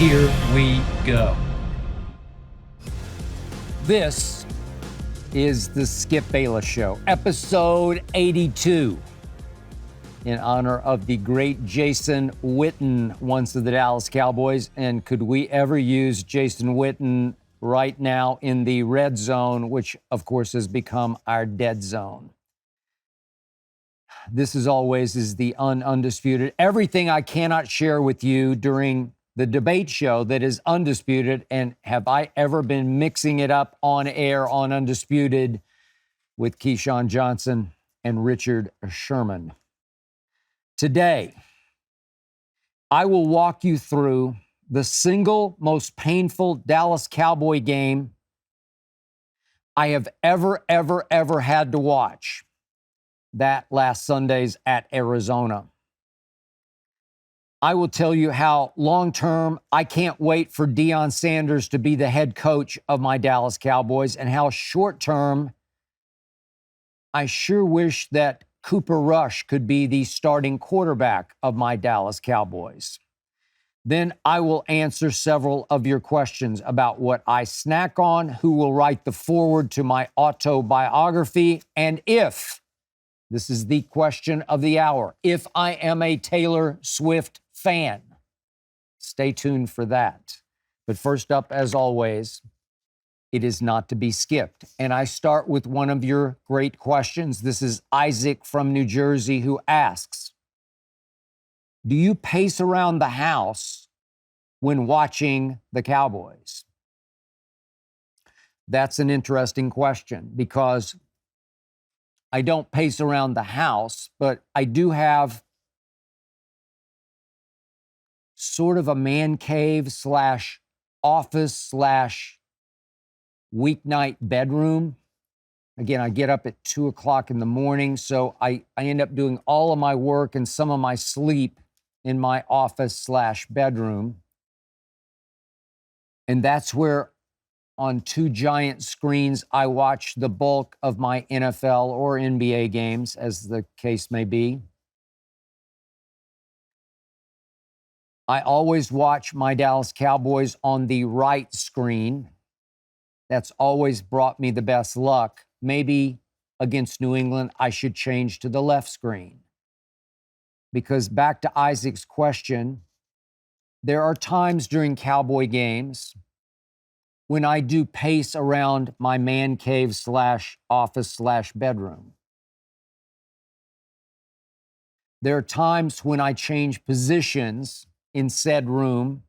Here we go. This is the Skip Bayless Show, episode 82, in honor of the great Jason Witten, once of the Dallas Cowboys. And could we ever use Jason Witten right now in the red zone, which, of course, has become our dead zone? This, as always, is the Undisputed. Everything I cannot share with you during the debate show that is Undisputed. And have I ever been mixing it up on air on Undisputed with Keyshawn Johnson and Richard Sherman? Today, I will walk you through the single most painful Dallas Cowboy game I have ever had to watch. That last Sunday's at Arizona. I will tell you how long-term I can't wait for Deion Sanders to be the head coach of my Dallas Cowboys, and how short-term I sure wish that Cooper Rush could be the starting quarterback of my Dallas Cowboys. Then I will answer several of your questions about what I snack on, who will write the foreword to my autobiography, and if, this is the question of the hour, if I am a Taylor Swift fan. Stay tuned for that. But first up, as always, it is not to be skipped. And I start with one of your great questions. This is Isaac from New Jersey, who asks, do you pace around the house when watching the Cowboys? That's an interesting question, because I don't pace around the house, but I do have sort of a man cave slash office slash weeknight bedroom. Again, I get up at 2 o'clock in the morning, so I end up doing all of my work and some of my sleep in my office slash bedroom. And that's where, on two giant screens, I watch the bulk of my NFL or NBA games, as the case may be. I always watch my Dallas Cowboys on the right screen. That's always brought me the best luck. Maybe against New England, I should change to the left screen. Because back to Isaac's question, there are times during Cowboy games when I do pace around my man cave slash office slash bedroom. There are times when I change positions in said room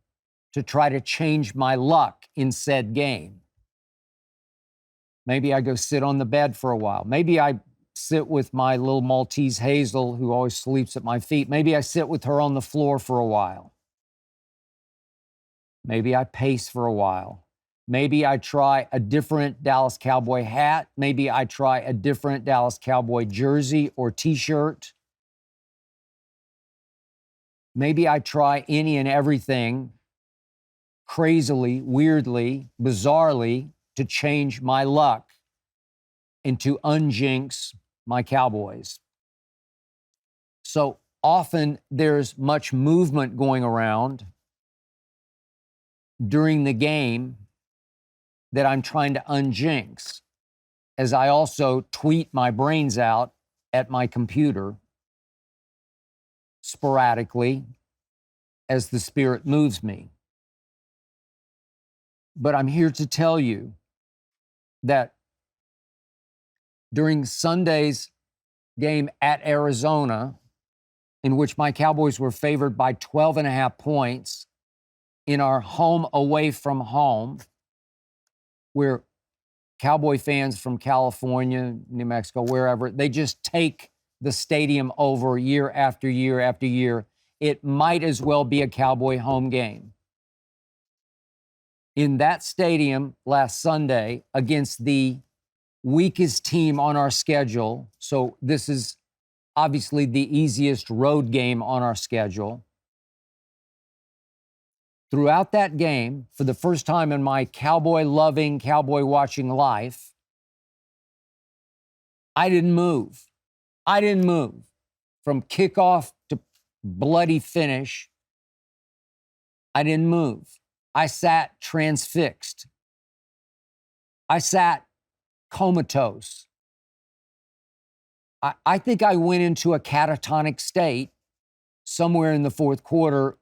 to try to change my luck in said game. Maybe I go sit on the bed for a while. Maybe I sit with my little Maltese Hazel, who always sleeps at my feet. Maybe I sit with her on the floor for a while. Maybe I pace for a while. Maybe I try a different Dallas Cowboy hat. Maybe I try a different Dallas Cowboy jersey or t-shirt. Maybe I try any and everything crazily, weirdly, bizarrely to change my luck and to unjinx my Cowboys. So often there's much movement going around during the game that I'm trying to unjinx, as I also tweet my brains out at my computer sporadically as the Spirit moves me. But I'm here to tell you that during Sunday's game at Arizona, in which my Cowboys were favored by 12.5 points in our home away from home, where Cowboy fans from California, New Mexico, wherever, they just take the stadium over year after year after year. It might as well be a Cowboy home game. In that stadium last Sunday against the weakest team on our schedule, so this is obviously the easiest road game on our schedule. Throughout that game, for the first time in my Cowboy-loving, Cowboy-watching life, I didn't move. I didn't move. From kickoff to bloody finish, I didn't move. I sat transfixed. I sat comatose. I think I went into a catatonic state somewhere in the fourth quarter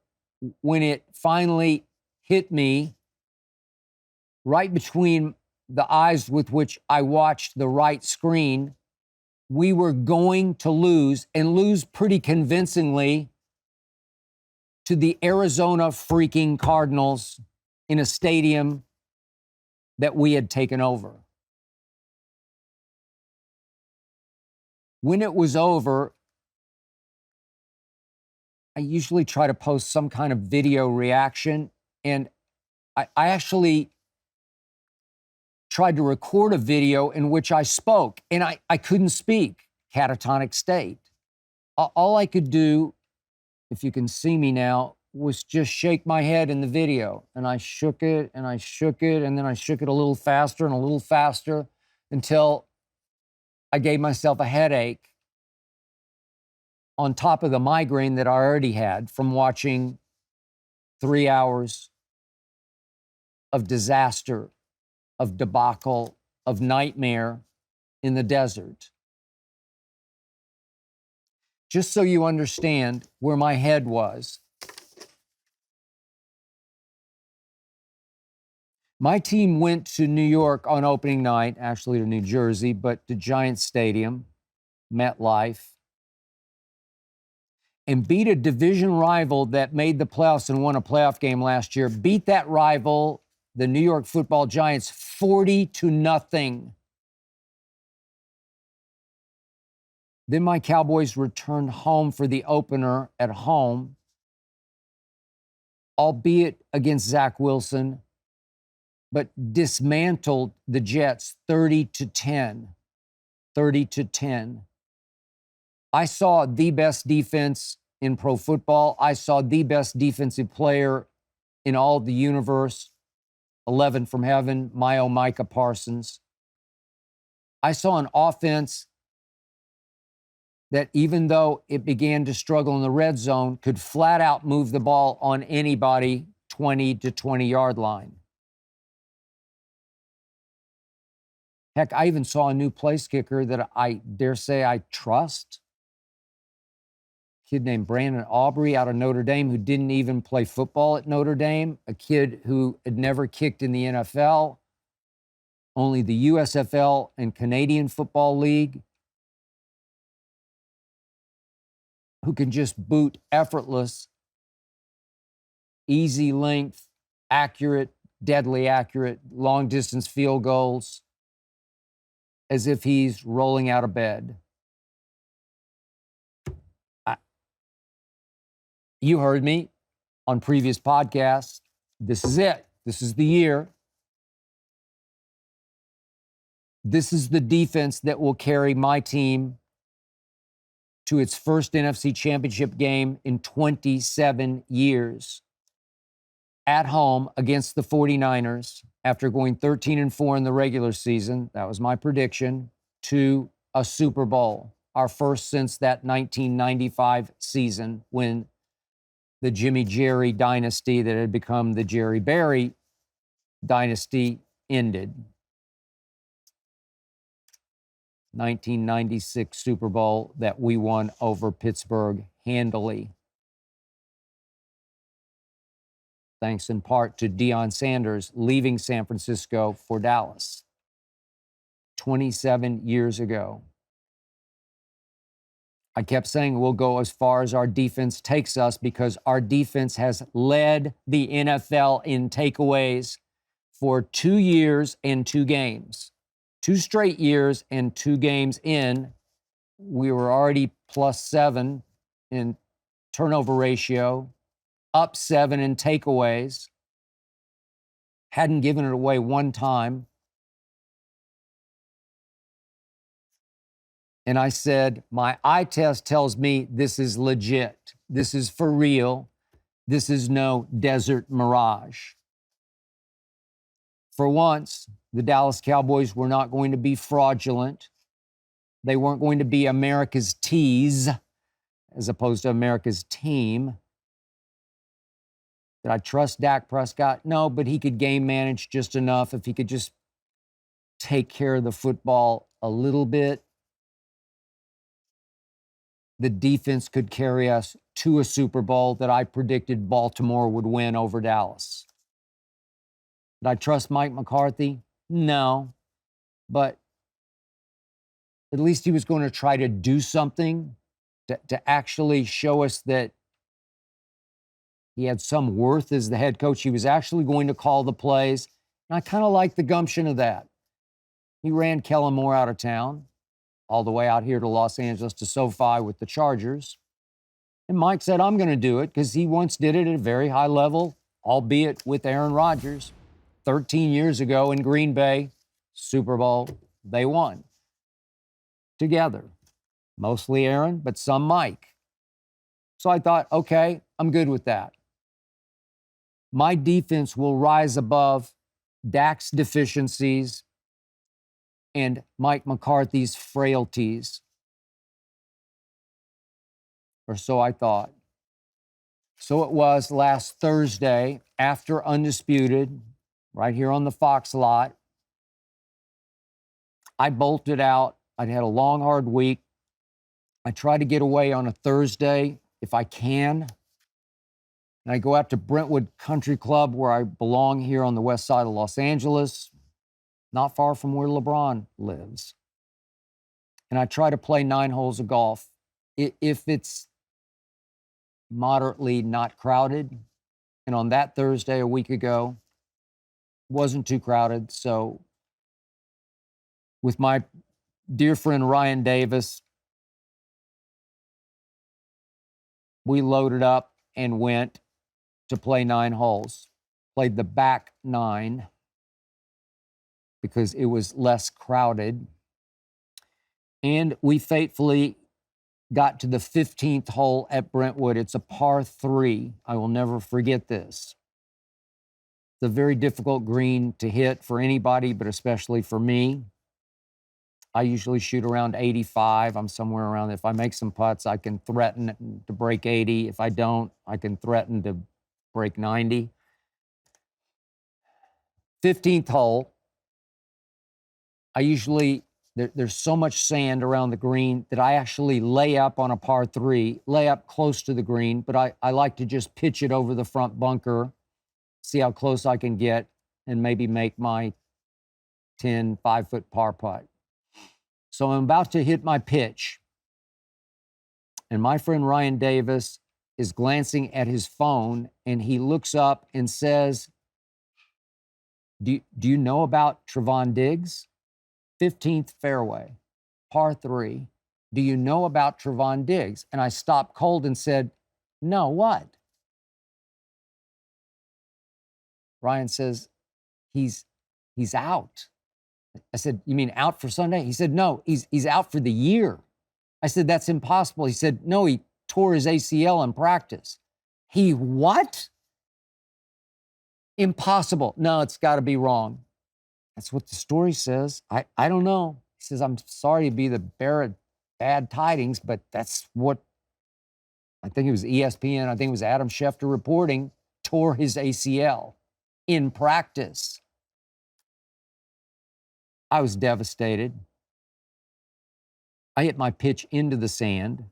when it finally hit me right between the eyes with which I watched the right screen. We were going to lose, and lose pretty convincingly, to the Arizona freaking Cardinals in a stadium that we had taken over. When it was over, I usually try to post some kind of video reaction, and I actually tried to record a video in which I spoke, and I couldn't speak, catatonic state. All I could do, if you can see me now, was just shake my head in the video. And I shook it, and I shook it, and then I shook it a little faster and a little faster until I gave myself a headache on top of the migraine that I already had from watching 3 hours of disaster, of debacle, of nightmare in the desert. Just so you understand where my head was, my team went to New York on opening night, actually to New Jersey, but to Giant Stadium, MetLife, and beat a division rival that made the playoffs and won a playoff game last year, beat that rival, the New York Football Giants, 40-0. Then my Cowboys returned home for the opener at home, albeit against Zach Wilson, but dismantled the Jets 30-10. 30-10. I saw the best defense in pro football. I saw the best defensive player in all of the universe, 11 from heaven, Micah Parsons. I saw an offense that, even though it began to struggle in the red zone, could flat out move the ball on anybody 20 to 20-yard line. Heck, I even saw a new place kicker that I dare say I trust. A kid named Brandon Aubrey out of Notre Dame, who didn't even play football at Notre Dame. A kid who had never kicked in the NFL, only the USFL and Canadian Football League, who can just boot effortless, easy length, accurate, deadly accurate, long-distance field goals, as if he's rolling out of bed. You heard me on previous podcasts. This is it. This is the year. This is the defense that will carry my team to its first NFC Championship game in 27 years. At home against the 49ers, after going 13-4 in the regular season, that was my prediction, to a Super Bowl, our first since that 1995 season when the Jimmy Jerry dynasty that had become the Jerry Barry dynasty ended. 1996 Super Bowl that we won over Pittsburgh handily, thanks in part to Deion Sanders leaving San Francisco for Dallas 27 years ago. I kept saying we'll go as far as our defense takes us because our defense has led the NFL in takeaways for 2 years and 2 games. 2 straight years and 2 games in, we were already +7 in turnover ratio, up 7 in takeaways, hadn't given it away one time. And I said, my eye test tells me this is legit. This is for real. This is no desert mirage. For once, the Dallas Cowboys were not going to be fraudulent. They weren't going to be America's tease as opposed to America's team. Did I trust Dak Prescott? No, but he could game manage just enough. If he could just take care of the football a little bit, the defense could carry us to a Super Bowl that I predicted Baltimore would win over Dallas. Did I trust Mike McCarthy? No, but at least he was going to try to do something to actually show us that he had some worth as the head coach. He was actually going to call the plays. And I kind of like the gumption of that. He ran Kellen Moore out of town, all the way out here to Los Angeles to SoFi with the Chargers. And Mike said, I'm going to do it because he once did it at a very high level, albeit with Aaron Rodgers 13 years ago in Green Bay, Super Bowl, they won together. Mostly Aaron, but some Mike. So I thought, okay, I'm good with that. My defense will rise above Dak's deficiencies and Mike McCarthy's frailties. Or so I thought. So it was last Thursday after Undisputed, right here on the Fox lot. I bolted out. I'd had a long, hard week. I try to get away on a Thursday if I can. And I go out to Brentwood Country Club, where I belong here on the west side of Los Angeles, not far from where LeBron lives. And I try to play 9 holes of golf. If it's moderately not crowded, and on that Thursday a week ago, wasn't too crowded. So with my dear friend Ryan Davis, we loaded up and went to play 9 holes. Played the back 9 because it was less crowded. And we fatefully got to the 15th hole at Brentwood. It's a par 3. I will never forget this. It's a very difficult green to hit for anybody, but especially for me. I usually shoot around 85. I'm somewhere around, if I make some putts, I can threaten to break 80. If I don't, I can threaten to break 90. 15th hole, I usually, there's so much sand around the green that I actually lay up on a par 3, lay up close to the green, but I like to just pitch it over the front bunker, see how close I can get, and maybe make my 10 5-foot par putt. So I'm about to hit my pitch, and my friend Ryan Davis is glancing at his phone, and he looks up and says, do you know about Trevon Diggs? 15th fairway, par 3. Do you know about Trevon Diggs? And I stopped cold and said, no, what? Ryan says, he's out. I said, you mean out for Sunday? He said, no, he's out for the year. I said, that's impossible. He said, no, he tore his ACL in practice. He what? Impossible. No, it's got to be wrong. That's what the story says. I don't know. He says, I'm sorry to be the bearer of bad tidings, but that's what, I think it was ESPN, I think it was Adam Schefter reporting, tore his ACL in practice. I was devastated. I hit my pitch into the sand.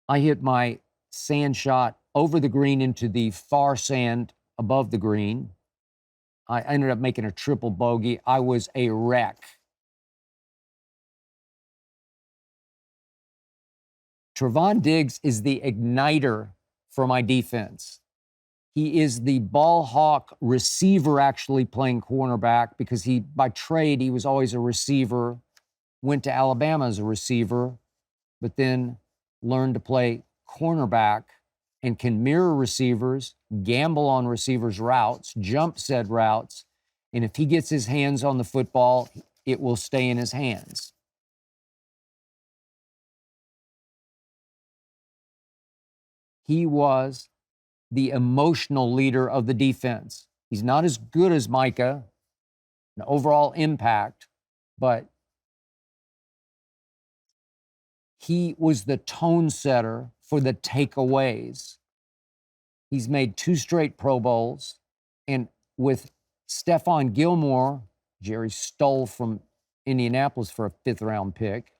I hit my sand shot over the green into the far sand above the green. I ended up making a triple bogey. I was a wreck. Trevon Diggs is the igniter for my defense. He is the ball hawk receiver, actually playing cornerback, because by trade, he was always a receiver, went to Alabama as a receiver, but then learned to play cornerback and can mirror receivers, gamble on receivers' routes, jump said routes, and if he gets his hands on the football, it will stay in his hands. He was the emotional leader of the defense. He's not as good as Micah, an overall impact, but he was the tone setter for the takeaways. He's made 2 straight Pro Bowls. And with Stephon Gilmore, Jerry stole from Indianapolis for a 5th-round pick,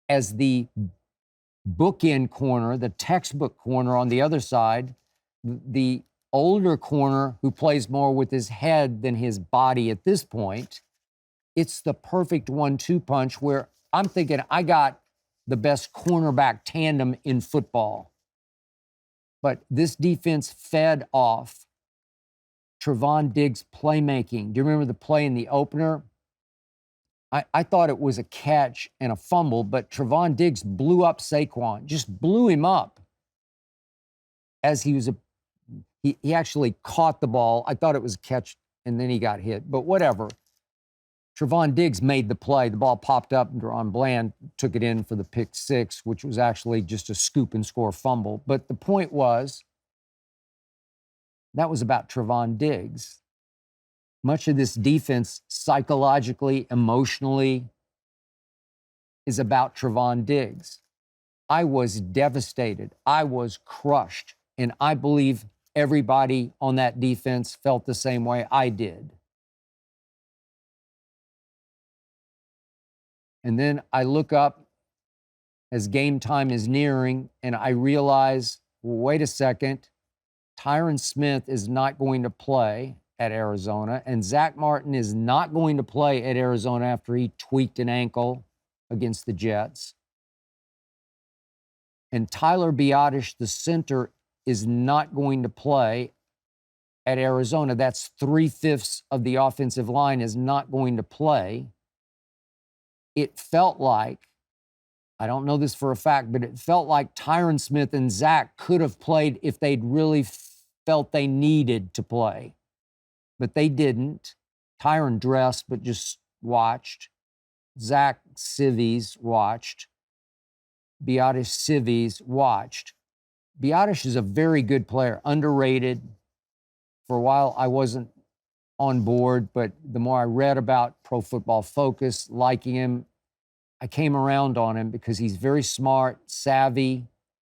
as the bookend corner, the textbook corner on the other side, the older corner who plays more with his head than his body at this point. It's the perfect 1-2 punch where I'm thinking I got the best cornerback tandem in football. But this defense fed off Trevon Diggs' playmaking. Do you remember the play in the opener? I thought it was a catch and a fumble, but Trevon Diggs blew up Saquon, just blew him up as he was he actually caught the ball. I thought it was a catch, and then he got hit, but whatever. Trevon Diggs made the play. The ball popped up, and Deron Bland took it in for the pick 6, which was actually just a scoop and score fumble. But the point was, that was about Trevon Diggs. Much of this defense, psychologically, emotionally, is about Trevon Diggs. I was devastated. I was crushed. And I believe everybody on that defense felt the same way I did. And then I look up as game time is nearing, and I realize, well, wait a second, Tyron Smith is not going to play at Arizona, and Zach Martin is not going to play at Arizona after he tweaked an ankle against the Jets. And Tyler Biadasz, the center, is not going to play at Arizona. That's 3/5 of the offensive line is not going to play. It felt like, I don't know this for a fact, but it felt like Tyron Smith and Zach could have played if they'd really felt they needed to play. But they didn't. Tyron dressed, but just watched. Zach civvies watched. Biadasz civvies watched. Biadasz is a very good player, underrated. For a while, I wasn't on board, but the more I read about Pro Football Focus, liking him, I came around on him because he's very smart, savvy,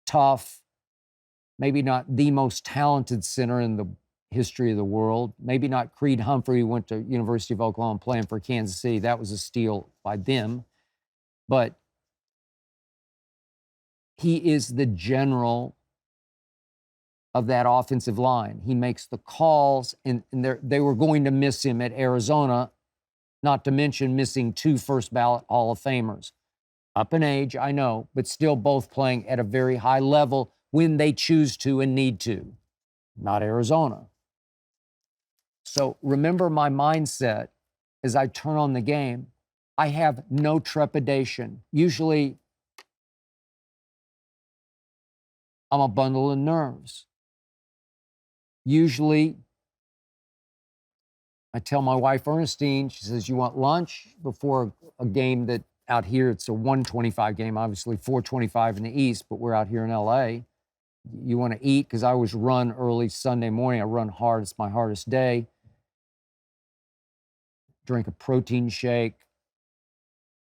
tough, maybe not the most talented center in the history of the world. Maybe not Creed Humphrey, who went to University of Oklahoma playing for Kansas City. That was a steal by them. But he is the general of that offensive line. He makes the calls, and they were going to miss him at Arizona, not to mention missing 2 first-ballot Hall of Famers. Up in age, I know, but still both playing at a very high level when they choose to and need to. Not Arizona. So remember my mindset as I turn on the game. I have no trepidation. Usually, I'm a bundle of nerves. Usually, I tell my wife, Ernestine, she says, you want lunch before a game that out here, it's a 125 game, obviously 425 in the East, but we're out here in LA. You want to eat? Because I always run early Sunday morning. I run hard. It's my hardest day. Drink a protein shake.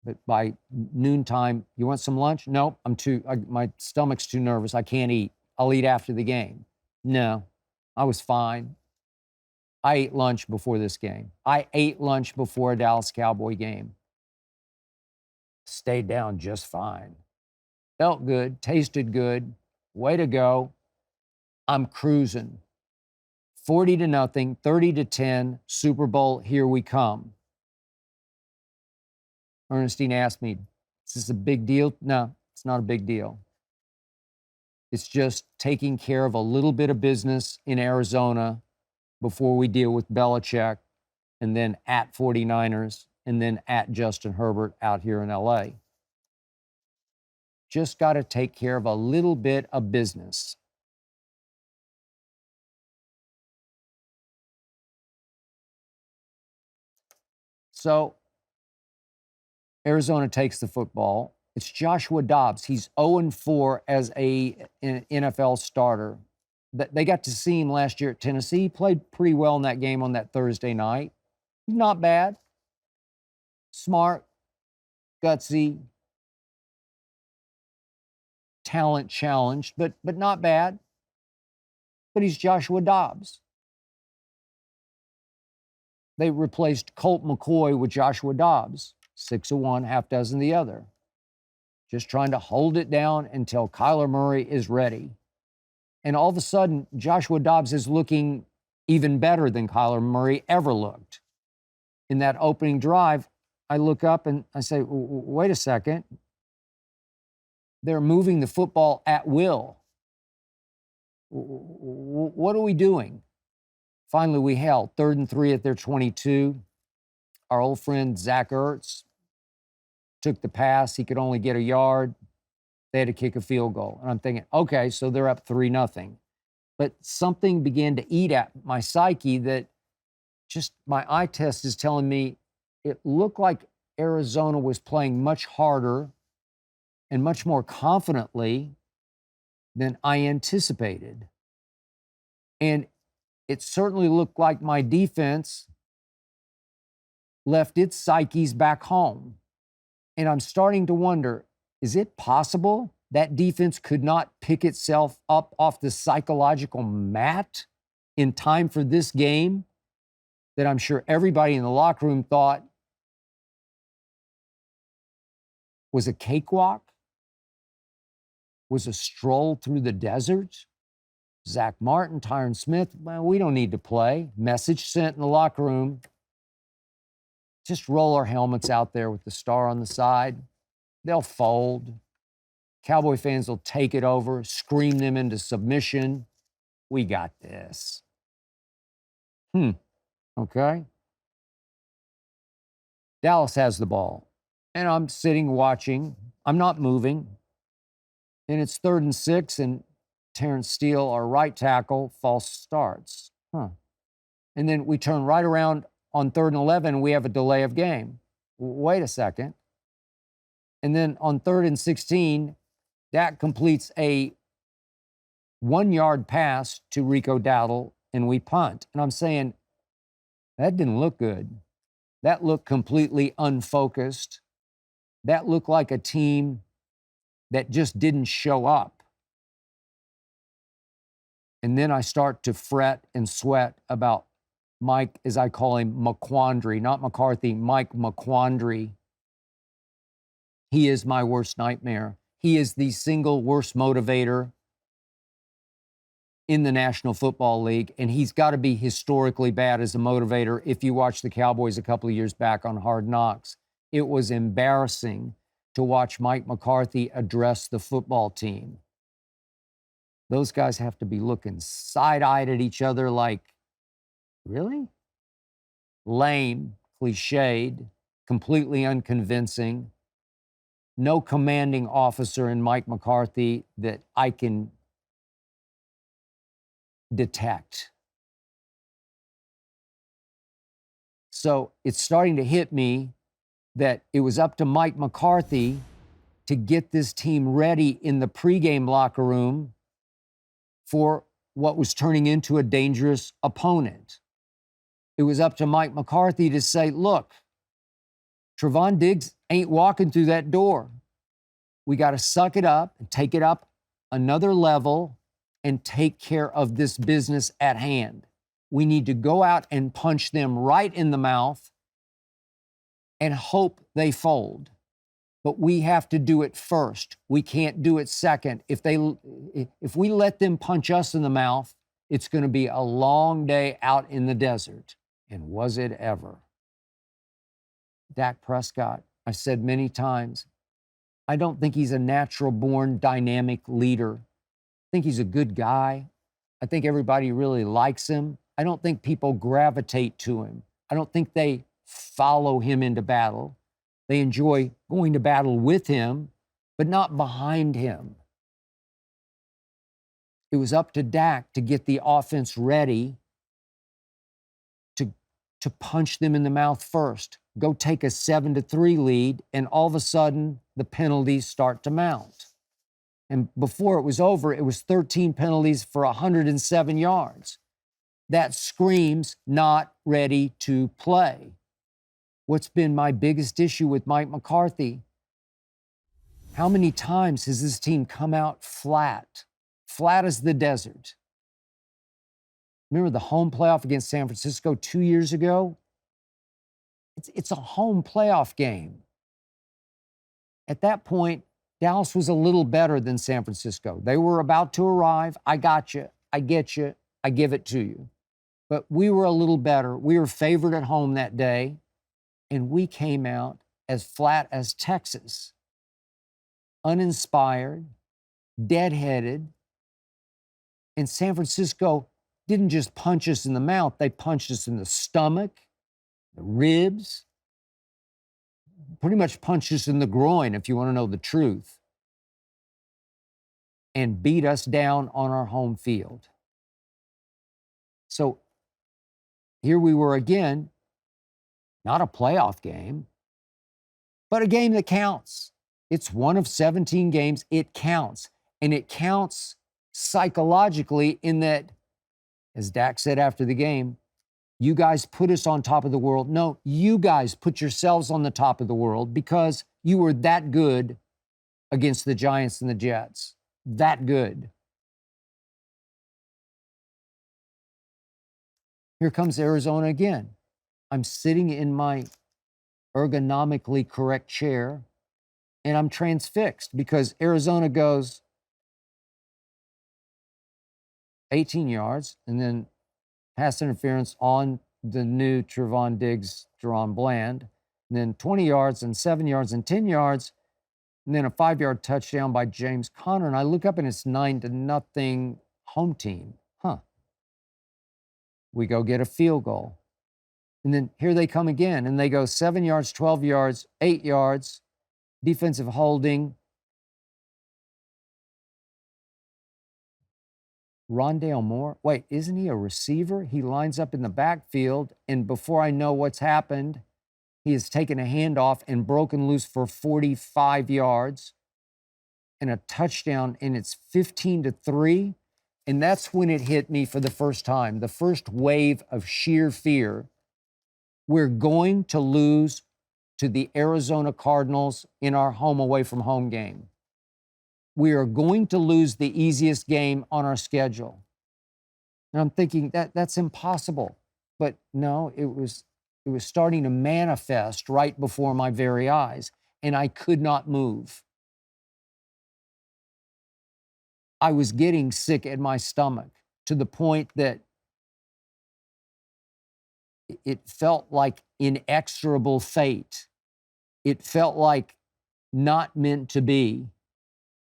But by noontime, you want some lunch? No, my stomach's too nervous. I can't eat. I'll eat after the game. No, I was fine. I ate lunch before this game. I ate lunch before a Dallas Cowboy game. Stayed down just fine. Felt good, tasted good. Way to go. I'm cruising. 40-0, 30-10, Super Bowl, here we come. Ernestine asked me, is this a big deal? No, it's not a big deal. It's just taking care of a little bit of business in Arizona before we deal with Belichick, and then at 49ers, and then at Justin Herbert out here in LA. Just got to take care of a little bit of business. So Arizona takes the football. It's Joshua Dobbs. He's 0-4 as an NFL starter. They got to see him last year at Tennessee. He played pretty well in that game on that Thursday night. He's not bad. Smart, gutsy, talent challenged, but not bad. but he's Joshua Dobbs. They replaced Colt McCoy with Joshua Dobbs, 6 of one, half dozen the other. Just trying to hold it down until Kyler Murray is ready. And all of a sudden, Joshua Dobbs is looking even better than Kyler Murray ever looked. In that opening drive, I look up and I say, wait a second. They're moving the football at will. What are we doing? Finally, we held 3rd and 3 at their 22. Our old friend Zach Ertz took the pass. He could only get a yard. They had to kick a field goal. And I'm thinking, okay, so they're up 3-0. But something began to eat at my psyche that just my eye test is telling me it looked like Arizona was playing much harder and much more confidently than I anticipated. And it certainly looked like my defense left its psyches back home. And I'm starting to wonder, is it possible that defense could not pick itself up off the psychological mat in time for this game that I'm sure everybody in the locker room thought was a cakewalk, was a stroll through the desert? Zach Martin, Tyron Smith, well, we don't need to play. Message sent in the locker room. Just roll our helmets out there with the star on the side. They'll fold. Cowboy fans will take it over, scream them into submission. We got this. Okay. Dallas has the ball. And I'm sitting watching. I'm not moving. And it's 3rd and 6, and Terrence Steele, our right tackle, false starts. And then we turn right around on 3rd and 11, and we have a delay of game. Wait a second. And then on 3rd and 16, Dak completes a 1-yard pass to Rico Dowdle, and we punt. And I'm saying, that didn't look good. That looked completely unfocused. That looked like a team that just didn't show up. And then I start to fret and sweat about Mike, as I call him, McQuandary, not McCarthy, Mike McQuandary. He is my worst nightmare. He is the single worst motivator in the National Football League, and he's got to be historically bad as a motivator. If you watch the Cowboys a couple of years back on Hard Knocks, it was embarrassing to watch Mike McCarthy address the football team. Those guys have to be looking side-eyed at each other like, really? Lame, cliched, completely unconvincing. No commanding officer in Mike McCarthy that I can detect. So it's starting to hit me that it was up to Mike McCarthy to get this team ready in the pregame locker room for what was turning into a dangerous opponent. It was up to Mike McCarthy to say, look, Trevon Diggs ain't walking through that door. We got to suck it up and take it up another level and take care of this business at hand. We need to go out and punch them right in the mouth and hope they fold. But we have to do it first. We can't do it second. If we let them punch us in the mouth, it's going to be a long day out in the desert. And was it ever? Dak Prescott, I've said many times, I don't think he's a natural-born dynamic leader. I think he's a good guy. I think everybody really likes him. I don't think people gravitate to him. I don't think they follow him into battle. They enjoy going to battle with him, but not behind him. It was up to Dak to get the offense ready to punch them in the mouth first. Go take a 7-3 lead, and all of a sudden, the penalties start to mount. And before it was over, it was 13 penalties for 107 yards. That screams not ready to play. What's been my biggest issue with Mike McCarthy? How many times has this team come out flat as the desert? Remember the home playoff against San Francisco 2 years ago? It's a home playoff game. At that point, Dallas was a little better than San Francisco. They were about to arrive. I got you. I get you. I give it to you. But we were a little better. We were favored at home that day, and we came out as flat as Texas, uninspired, deadheaded. And San Francisco didn't just punch us in the mouth, they punched us in the stomach, the ribs, pretty much punched us in the groin, if you want to know the truth, and beat us down on our home field. So here we were again, not a playoff game, but a game that counts. It's one of 17 games. It counts. And it counts psychologically in that, as Dak said after the game, you guys put us on top of the world. No, you guys put yourselves on the top of the world because you were that good against the Giants and the Jets. That good. Here comes Arizona again. I'm sitting in my ergonomically correct chair, and I'm transfixed because Arizona goes 18 yards and then pass interference on the new Trevon Diggs, Deron Bland, and then 20 yards and 7 yards and 10 yards, and then a 5-yard touchdown by James Conner. And I look up and it's 9-0 home team. We go get a field goal. And then here they come again, and they go 7 yards, 12 yards, 8 yards, defensive holding. Rondale Moore, wait, isn't he a receiver? He lines up in the backfield, and before I know what's happened, he has taken a handoff and broken loose for 45 yards and a touchdown, and it's 15-3. And that's when it hit me for the first time, the first wave of sheer fear. We're going to lose to the Arizona Cardinals in our home away from home game. We are going to lose the easiest game on our schedule. And I'm thinking that's impossible. But no, it was starting to manifest right before my very eyes, and I could not move. I was getting sick at my stomach to the point that it felt like inexorable fate. It felt like not meant to be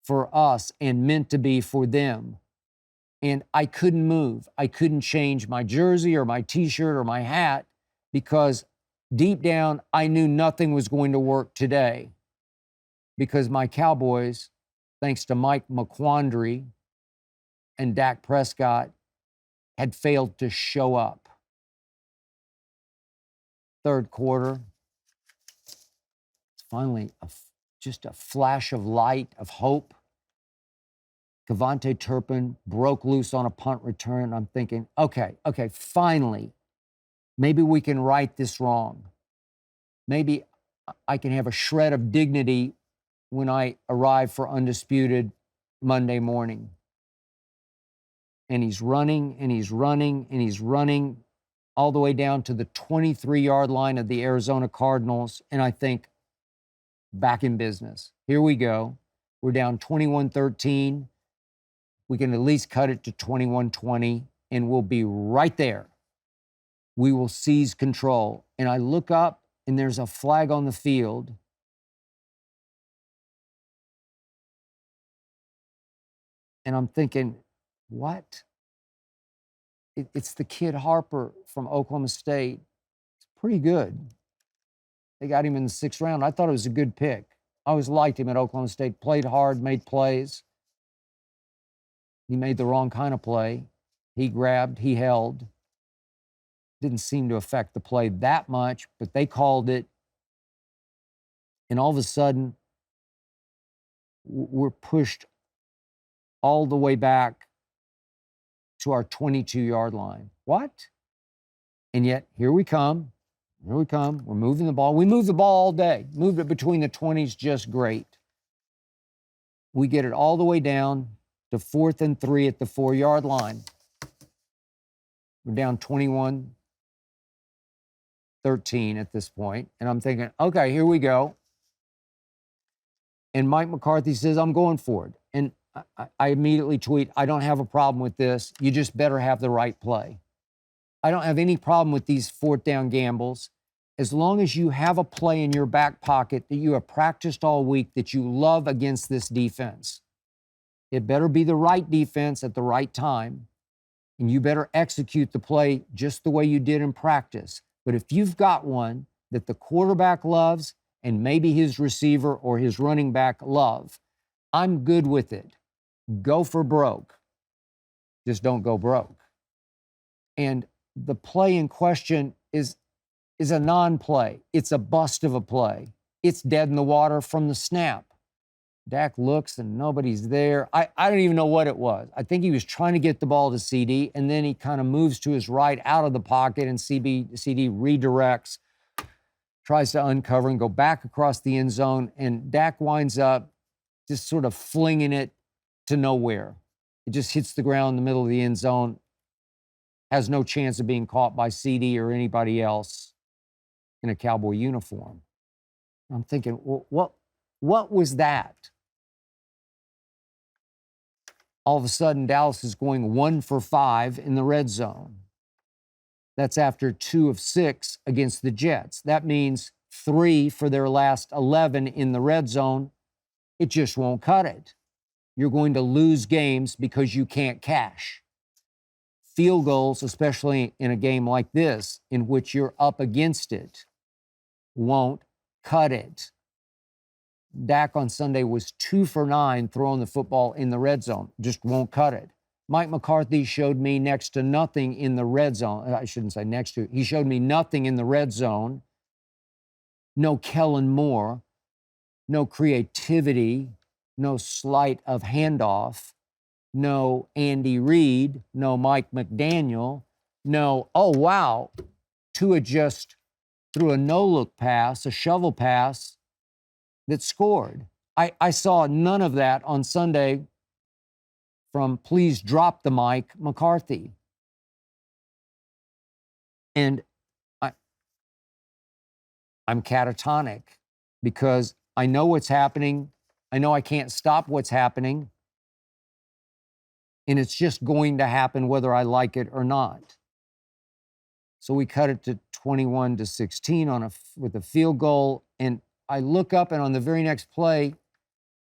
for us and meant to be for them. And I couldn't move. I couldn't change my jersey or my t-shirt or my hat because deep down, I knew nothing was going to work today because my Cowboys, thanks to Mike McQuandary and Dak Prescott, had failed to show up. Third quarter, it's finally just a flash of light, of hope. Kevontae Turpin broke loose on a punt return. I'm thinking, okay, finally, maybe we can right this wrong. Maybe I can have a shred of dignity when I arrive for Undisputed Monday morning. And he's running, and he's running, and he's running all the way down to the 23-yard line of the Arizona Cardinals. And I think, back in business. Here we go. We're down 21-13. We can at least cut it to 21-20, and we'll be right there. We will seize control. And I look up, and there's a flag on the field. And I'm thinking, what? It's the kid Harper from Oklahoma State. It's pretty good. They got him in the 6th round. I thought it was a good pick. I always liked him at Oklahoma State. Played hard, made plays. He made the wrong kind of play. He grabbed, he held. Didn't seem to affect the play that much, but they called it. And all of a sudden, we're pushed all the way back to our 22-yard line. What? And yet, here we come. Here we come. We're moving the ball. We move the ball all day. Moved it between the 20s just great. We get it all the way down to 4th and 3 at the 4-yard line. We're down 21-13 at this point. And I'm thinking, okay, here we go. And Mike McCarthy says, I'm going for it. And I immediately tweet, I don't have a problem with this. You just better have the right play. I don't have any problem with these fourth down gambles. As long as you have a play in your back pocket that you have practiced all week that you love against this defense. It better be the right defense at the right time. And you better execute the play just the way you did in practice. But if you've got one that the quarterback loves and maybe his receiver or his running back love, I'm good with it. Go for broke. Just don't go broke. And the play in question is a non-play. It's a bust of a play. It's dead in the water from the snap. Dak looks and nobody's there. I don't even know what it was. I think he was trying to get the ball to CD, and then he kind of moves to his right out of the pocket, and CD redirects, tries to uncover and go back across the end zone, and Dak winds up just sort of flinging it to nowhere. It just hits the ground in the middle of the end zone, has no chance of being caught by CD or anybody else in a Cowboy uniform. I'm thinking, well, what was that? All of a sudden, Dallas is going 1 for 5 in the red zone. That's after 2 of 6 against the Jets. That means 3 for their last 11 in the red zone. It just won't cut it. You're going to lose games because you can't cash. Field goals, especially in a game like this, in which you're up against it, won't cut it. Dak on Sunday was 2 for 9 throwing the football in the red zone. Just won't cut it. Mike McCarthy showed me next to nothing in the red zone. I shouldn't say next to. He showed me nothing in the red zone. No Kellen Moore. No creativity. No sleight of handoff. No Andy Reid. No Mike McDaniel. No, oh, wow. Tua just threw a no-look pass, a shovel pass, that scored. I saw none of that on Sunday from please drop the mic McCarthy. And I'm catatonic because I know what's happening. I know I can't stop what's happening. And it's just going to happen whether I like it or not. So we cut it to 21-16 with a field goal. And I look up, and on the very next play,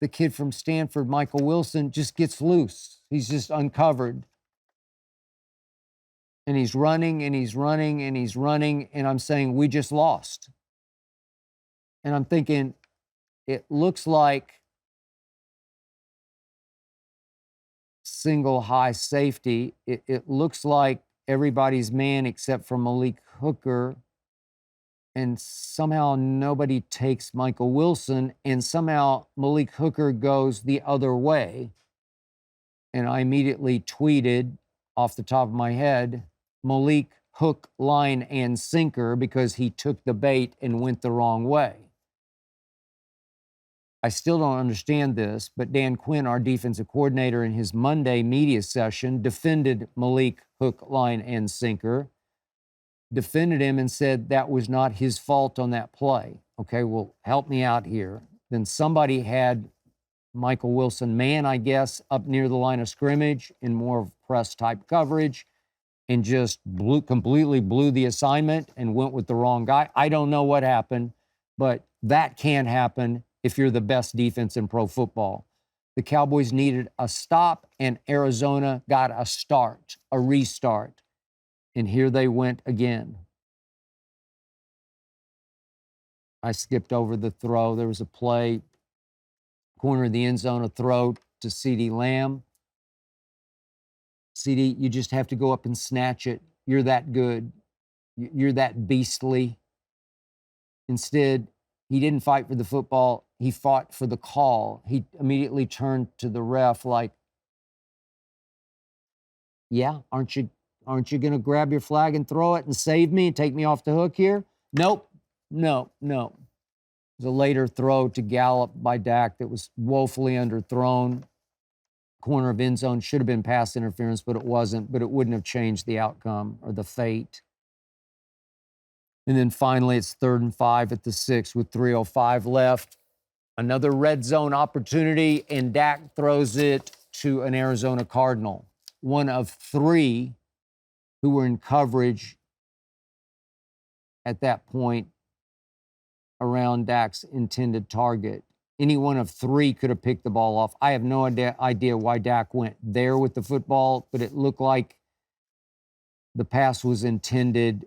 the kid from Stanford, Michael Wilson, just gets loose. He's just uncovered. And he's running, and he's running, and he's running, and I'm saying, we just lost. And I'm thinking, it looks like single high safety. It looks like everybody's man except for Malik Hooker. And somehow nobody takes Michael Wilson, and somehow Malik Hooker goes the other way. And I immediately tweeted off the top of my head, Malik hook, line, and sinker, because he took the bait and went the wrong way. I still don't understand this, but Dan Quinn, our defensive coordinator, in his Monday media session, defended Malik hook, line, and sinker. Defended him and said that was not his fault on that play. Okay, well, help me out here. Then somebody had Michael Wilson man, I guess, up near the line of scrimmage in more of press type coverage, and just completely blew the assignment and went with the wrong guy. I don't know what happened, but that can happen if you're the best defense in pro football. The Cowboys needed a stop, and Arizona got a start, a restart. And here they went again. I skipped over the throw. There was a play, corner of the end zone, a throw to CeeDee Lamb. CeeDee, you just have to go up and snatch it. You're that good. You're that beastly. Instead, he didn't fight for the football. He fought for the call. He immediately turned to the ref like, yeah, aren't you going to grab your flag and throw it and save me and take me off the hook here? Nope. No. It was a later throw to Gallup by Dak that was woefully underthrown. corner of end zone. Should have been pass interference, but it wasn't. But it wouldn't have changed the outcome or the fate. And then finally, it's 3rd and 5 at the 6 with 3:05 left. Another red zone opportunity, and Dak throws it to an Arizona Cardinal, one of 3 who were in coverage at that point around Dak's intended target. Any one of 3 could have picked the ball off. I have no idea why Dak went there with the football, but it looked like the pass was intended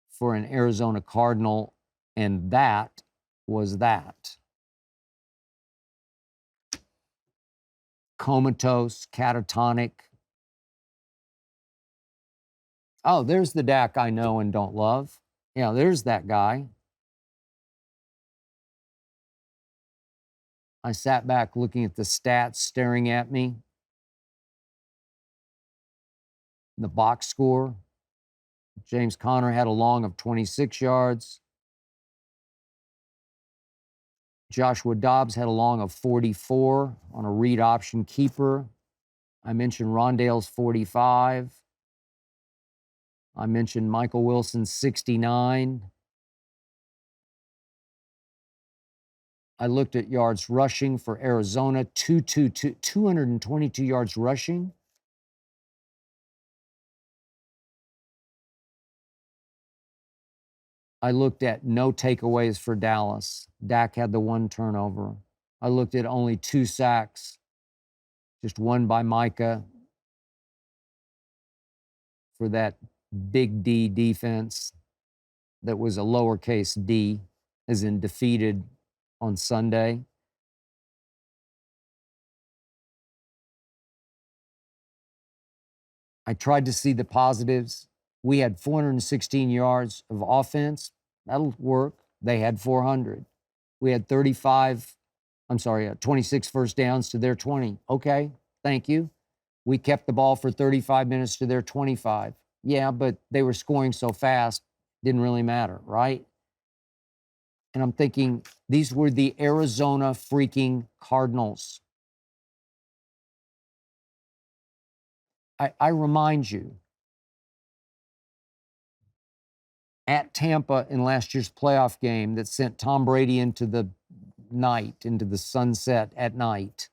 for an Arizona Cardinal, and that was that. Comatose, catatonic. Oh, there's the Dak I know and don't love. Yeah, there's that guy. I sat back looking at the stats staring at me. The box score. James Conner had a long of 26 yards. Joshua Dobbs had a long of 44 on a read option keeper. I mentioned Rondale's 45. I mentioned Michael Wilson's 69. I looked at yards rushing for Arizona, 222 yards rushing. I looked at no takeaways for Dallas. Dak had the 1 turnover. I looked at only 2 sacks, just 1 by Micah for that big D defense that was a lowercase d, as in defeated on Sunday. I tried to see the positives. We had 416 yards of offense. That'll work. They had 400. We had 26 first downs to their 20. Okay, thank you. We kept the ball for 35 minutes to their 25. Yeah, but they were scoring so fast, didn't really matter, right? And I'm thinking, these were the Arizona freaking Cardinals. I remind you, at Tampa in last year's playoff game that sent Tom Brady into the night, into the sunset at night,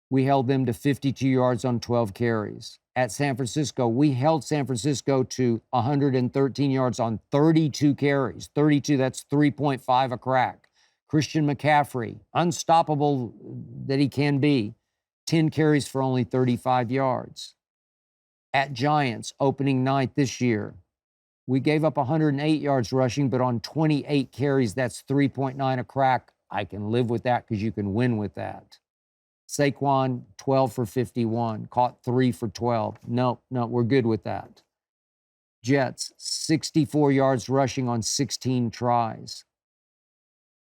we held them to 52 yards on 12 carries. At San Francisco, we held San Francisco to 113 yards on 32 carries. 32, that's 3.5 a crack. Christian McCaffrey, unstoppable that he can be, 10 carries for only 35 yards. At Giants, opening night this year, we gave up 108 yards rushing, but on 28 carries, that's 3.9 a crack. I can live with that because you can win with that. Saquon, 12 for 51, caught 3 for 12. No, we're good with that. Jets, 64 yards rushing on 16 tries.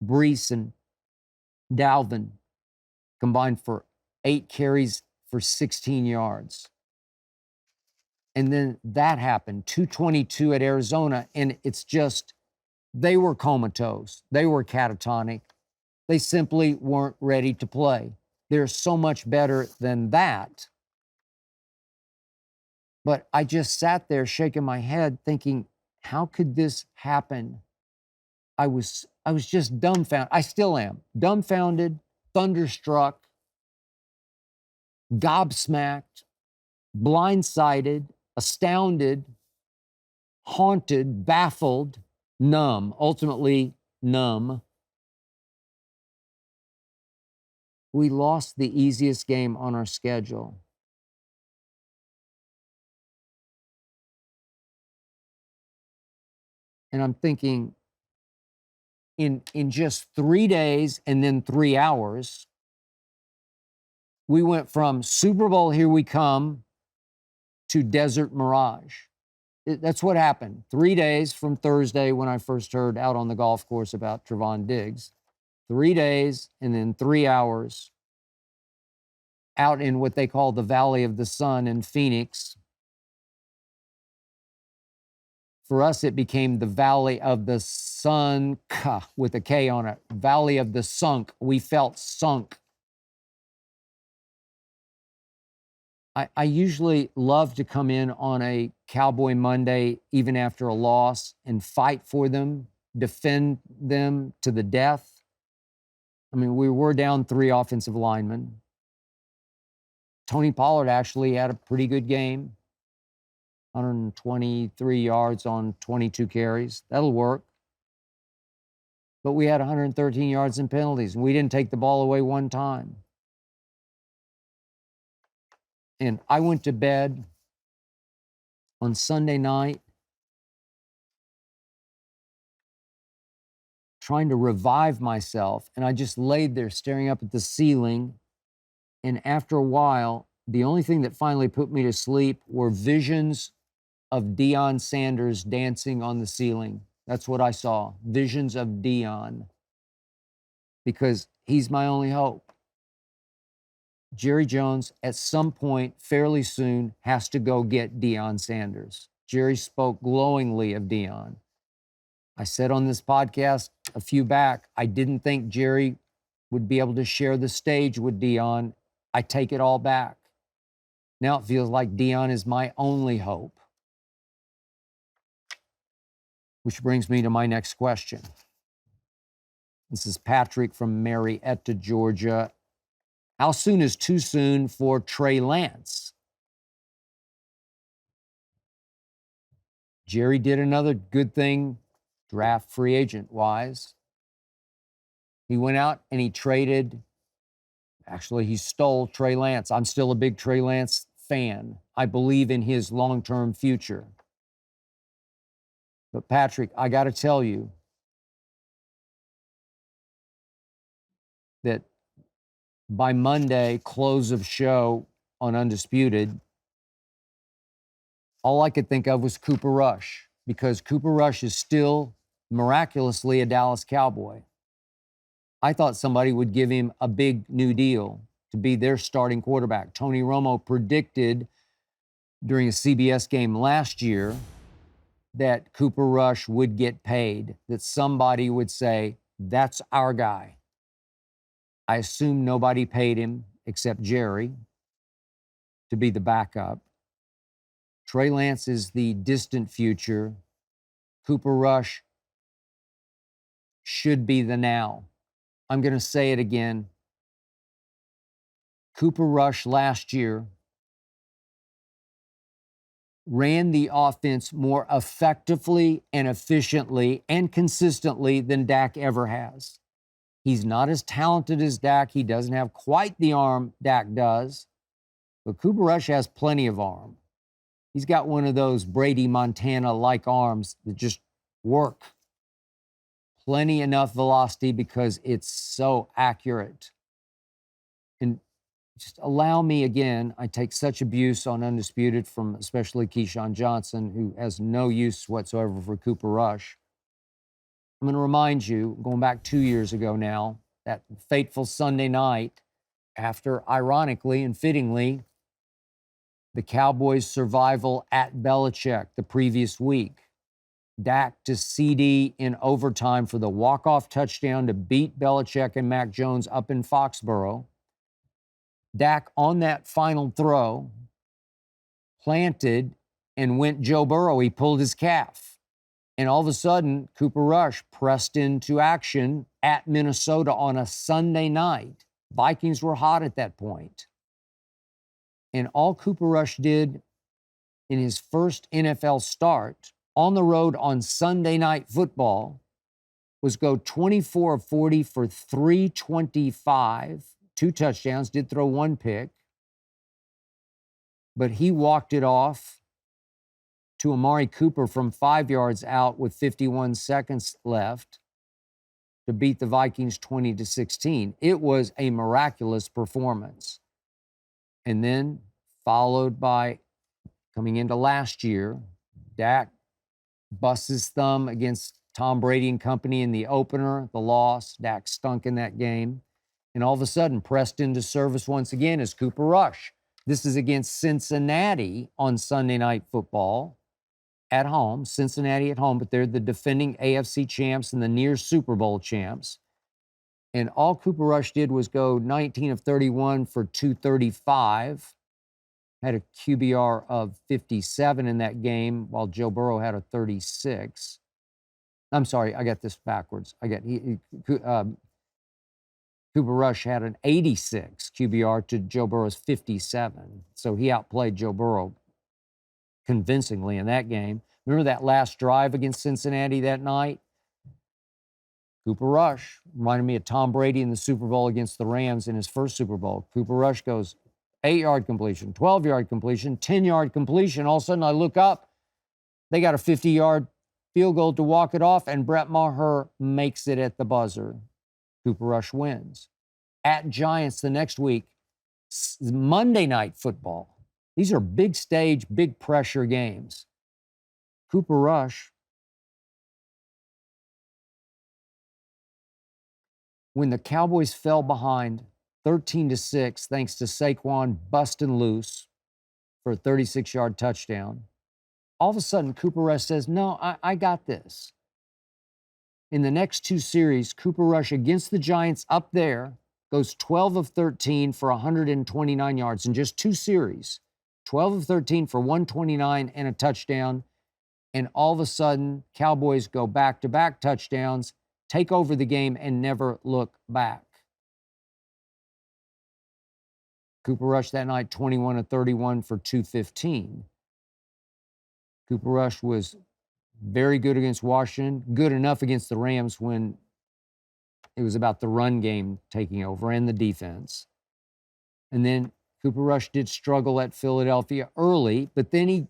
Brees and Dalvin combined for 8 carries for 16 yards. And then that happened, 222 at Arizona, and it's just, they were comatose. They were catatonic. They simply weren't ready to play. They're so much better than that. But I just sat there shaking my head thinking, how could this happen? I was just dumbfounded. I still am. Dumbfounded, thunderstruck, gobsmacked, blindsided, astounded, haunted, baffled, numb, ultimately numb. We lost the easiest game on our schedule. And I'm thinking, in just 3 days and then 3 hours, we went from Super Bowl, here we come, to Desert Mirage. That's what happened. 3 days from Thursday when I first heard out on the golf course about Trevon Diggs. 3 days and then 3 hours out in what they call the Valley of the Sun in Phoenix. For us, it became the Valley of the Sun, with a K on it. Valley of the Sunk. We felt sunk. I usually love to come in on a Cowboy Monday, even after a loss, and fight for them, defend them to the death. I mean, we were down 3 offensive linemen. Tony Pollard actually had a pretty good game, 123 yards on 22 carries. That'll work. But we had 113 yards in penalties, and we didn't take the ball away one time. And I went to bed on Sunday night trying to revive myself, and I just laid there staring up at the ceiling. And after a while, the only thing that finally put me to sleep were visions of Deion Sanders dancing on the ceiling. That's what I saw, visions of Deion, because he's my only hope. Jerry Jones, at some point fairly soon, has to go get Deion Sanders. Jerry spoke glowingly of Deion. I said on this podcast a few back, I didn't think Jerry would be able to share the stage with Deion. I take it all back. Now it feels like Deion is my only hope. Which brings me to my next question. This is Patrick from Marietta, Georgia. How soon is too soon for Trey Lance? Jerry did another good thing, draft free agent wise. He went out and he traded, actually, he stole Trey Lance. I'm still a big Trey Lance fan. I believe in his long-term future. But Patrick, I got to tell you that by Monday, close of show on Undisputed, all I could think of was Cooper Rush, because Cooper Rush is still miraculously a Dallas Cowboy. I thought somebody would give him a big new deal to be their starting quarterback. Tony Romo predicted during a CBS game last year that Cooper Rush would get paid, that somebody would say, that's our guy. I assume nobody paid him except Jerry to be the backup. Trey Lance is the distant future. Cooper Rush should be the now. I'm going to say it again. Cooper Rush last year ran the offense more effectively and efficiently and consistently than Dak ever has. He's not as talented as Dak. He doesn't have quite the arm Dak does, but Cooper Rush has plenty of arm. He's got one of those Brady Montana-like arms that just work. Plenty enough velocity because it's so accurate. And just allow me again, I take such abuse on Undisputed from especially Keyshawn Johnson, who has no use whatsoever for Cooper Rush. I'm going to remind you, going back 2 years ago now, that fateful Sunday night after, ironically and fittingly, the Cowboys' survival at Belichick the previous week. Dak to CD in overtime for the walk-off touchdown to beat Belichick and Mac Jones up in Foxborough. Dak on that final throw planted and went Joe Burrow. He pulled his calf. And all of a sudden, Cooper Rush pressed into action at Minnesota on a Sunday night. Vikings were hot at that point. And all Cooper Rush did in his first NFL start on the road on Sunday Night Football was go 24 of 40 for 325, 2 touchdowns, did throw 1 pick, but he walked it off to Amari Cooper from 5 yards out with 51 seconds left to beat the Vikings 20-16. It was a miraculous performance. And then followed by, coming into last year, Dak busts his thumb against Tom Brady and company in the opener, the loss. Dak stunk in that game. And all of a sudden, pressed into service once again is Cooper Rush. This is against Cincinnati on Sunday Night Football at home. Cincinnati at home, but they're the defending AFC champs and the near Super Bowl champs. And all Cooper Rush did was go 19 of 31 for 235. had a QBR of 57 in that game, while Joe Burrow had a 36. I'm sorry, I got this backwards. Cooper Rush had an 86 QBR to Joe Burrow's 57. So he outplayed Joe Burrow convincingly in that game. Remember that last drive against Cincinnati that night? Cooper Rush reminded me of Tom Brady in the Super Bowl against the Rams in his first Super Bowl. Cooper Rush goes 8-yard completion, 12-yard completion, 10-yard completion. All of a sudden I look up, they got a 50-yard field goal to walk it off, and Brett Maher makes it at the buzzer. Cooper Rush wins. At Giants the next week, Monday Night Football. These are big stage, big pressure games. Cooper Rush, when the Cowboys fell behind 13-6, thanks to Saquon busting loose for a 36-yard touchdown, all of a sudden Cooper Rush says, no, I got this. In the next two series, Cooper Rush against the Giants up there goes 12 of 13 for 129 yards in just two series. 12 of 13 for 129 and a touchdown. And all of a sudden, Cowboys go back-to-back touchdowns, take over the game, and never look back. Cooper Rush that night, 21 of 31 for 215. Cooper Rush was very good against Washington, good enough against the Rams when it was about the run game taking over and the defense. And then Cooper Rush did struggle at Philadelphia early, but then he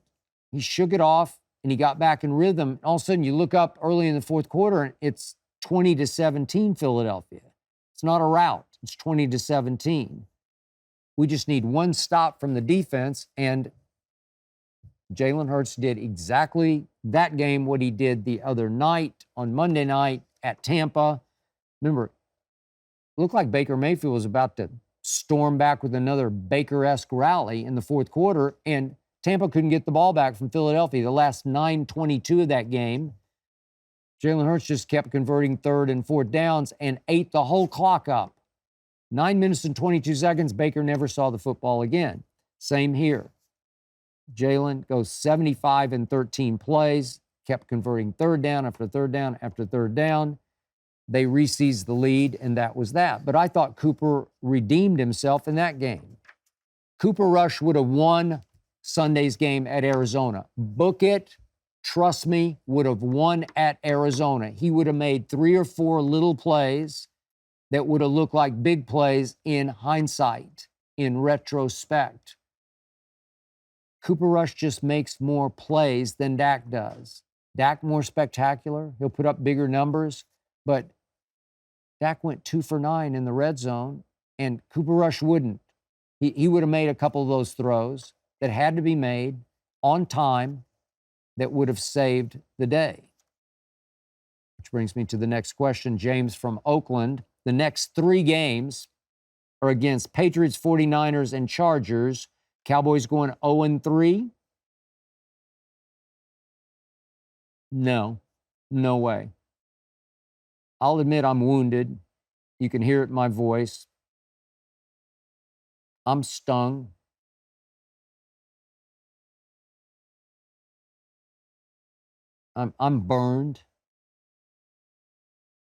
shook it off and he got back in rhythm. All of a sudden, you look up early in the fourth quarter and it's 20-17 Philadelphia. It's not a rout. It's 20-17. We just need one stop from the defense, and Jalen Hurts did exactly that game what he did the other night on Monday night at Tampa. Remember, it looked like Baker Mayfield was about to storm back with another Baker-esque rally in the fourth quarter, and Tampa couldn't get the ball back from Philadelphia. The last 9:22 of that game, Jalen Hurts just kept converting third and fourth downs and ate the whole clock up. 9 minutes and 22 seconds, Baker never saw the football again. Same here. Jalen goes 75 in 13 plays, kept converting third down after third down after third down. They re-seized the lead, and that was that. But I thought Cooper redeemed himself in that game. Cooper Rush would have won Sunday's game at Arizona. Book it. Trust me, would have won at Arizona. He would have made 3 or 4 little plays that would have looked like big plays in hindsight, in retrospect. Cooper Rush just makes more plays than Dak does. Dak more spectacular. He'll put up bigger numbers, but Dak went 2 for 9 in the red zone, and Cooper Rush wouldn't. He would have made a couple of those throws that had to be made on time that would have saved the day. Which brings me to the next question. James from Oakland. The next 3 games are against Patriots, 49ers, and Chargers. Cowboys going 0-3? No way. I'll admit I'm wounded. You can hear it in my voice. I'm stung. I'm burned.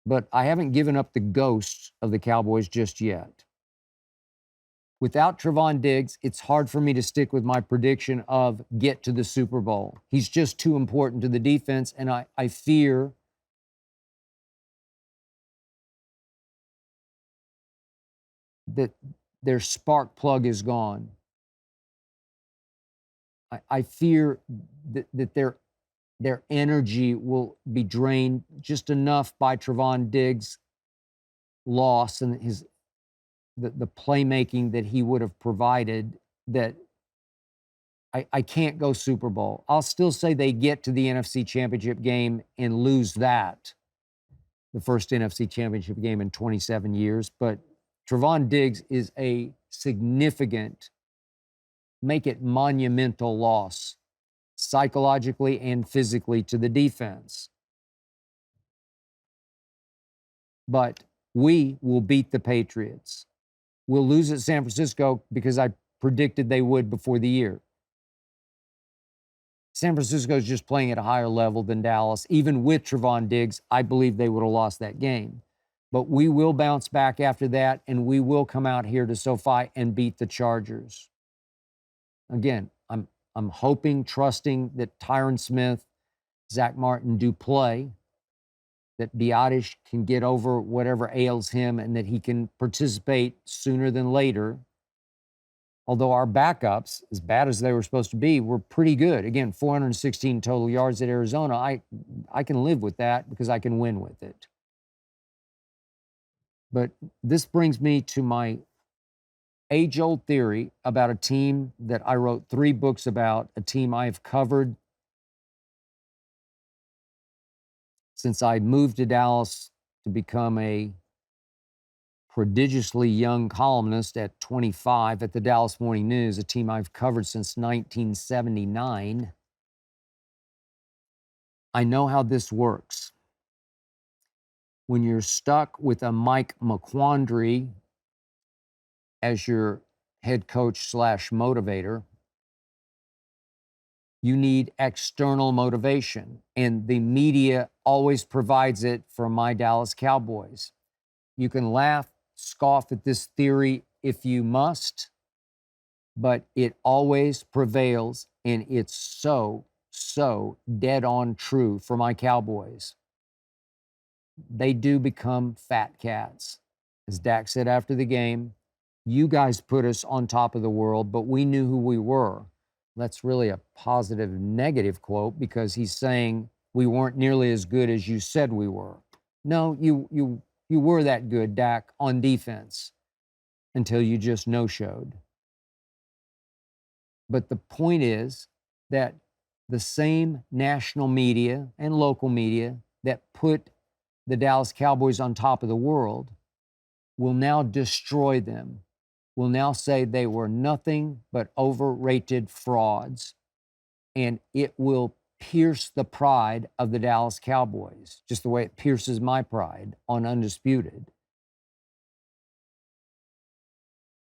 But I haven't given up the ghosts of the Cowboys just yet. Without Trevon Diggs, it's hard for me to stick with my prediction of get to the Super Bowl. He's just too important to the defense, and I fear that their spark plug is gone. I fear that their energy will be drained just enough by Trevon Diggs' loss and the playmaking that he would have provided, that I can't go Super Bowl. I'll still say they get to the NFC Championship game and lose that, the first NFC Championship game in 27 years. But Trevon Diggs is a significant, make it monumental loss, psychologically and physically, to the defense. But we will beat the Patriots. We'll lose at San Francisco because I predicted they would before the year. San Francisco is just playing at a higher level than Dallas. Even with Trevon Diggs, I believe they would have lost that game. But we will bounce back after that, and we will come out here to SoFi and beat the Chargers. Again, I'm hoping, trusting that Tyron Smith, Zach Martin do play, that Biotish can get over whatever ails him, and that he can participate sooner than later. Although our backups, as bad as they were supposed to be, were pretty good. Again, 416 total yards at Arizona. I can live with that because I can win with it. But this brings me to my age-old theory about a team that I wrote 3 books about, a team I've covered since I moved to Dallas to become a prodigiously young columnist at 25 at the Dallas Morning News, a team I've covered since 1979. I know how this works. When you're stuck with a Mike McQuandary as your head coach / motivator, you need external motivation, and the media always provides it for my Dallas Cowboys. You can laugh, scoff at this theory if you must, but it always prevails, and it's so dead on true for my Cowboys. They do become fat cats. As Dak said after the game, you guys put us on top of the world, but we knew who we were. That's really a positive negative quote, because he's saying we weren't nearly as good as you said we were. No, you were that good, Dak, on defense until you just no-showed. But the point is that the same national media and local media that put the Dallas Cowboys on top of the world will now destroy them, will now say they were nothing but overrated frauds, and it will pierce the pride of the Dallas Cowboys, just the way it pierces my pride on Undisputed.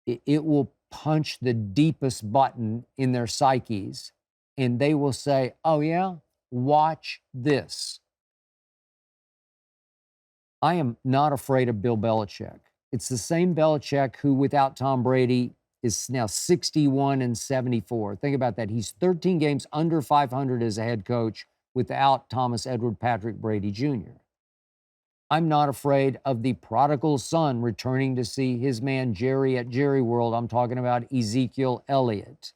It will punch the deepest button in their psyches, and they will say, oh yeah, watch this. I am not afraid of Bill Belichick. It's the same Belichick who, without Tom Brady, is now 61-74. Think about that. He's 13 games under 500 as a head coach without Thomas Edward Patrick Brady Jr. I'm not afraid of the prodigal son returning to see his man Jerry at Jerry World. I'm talking about Ezekiel Elliott,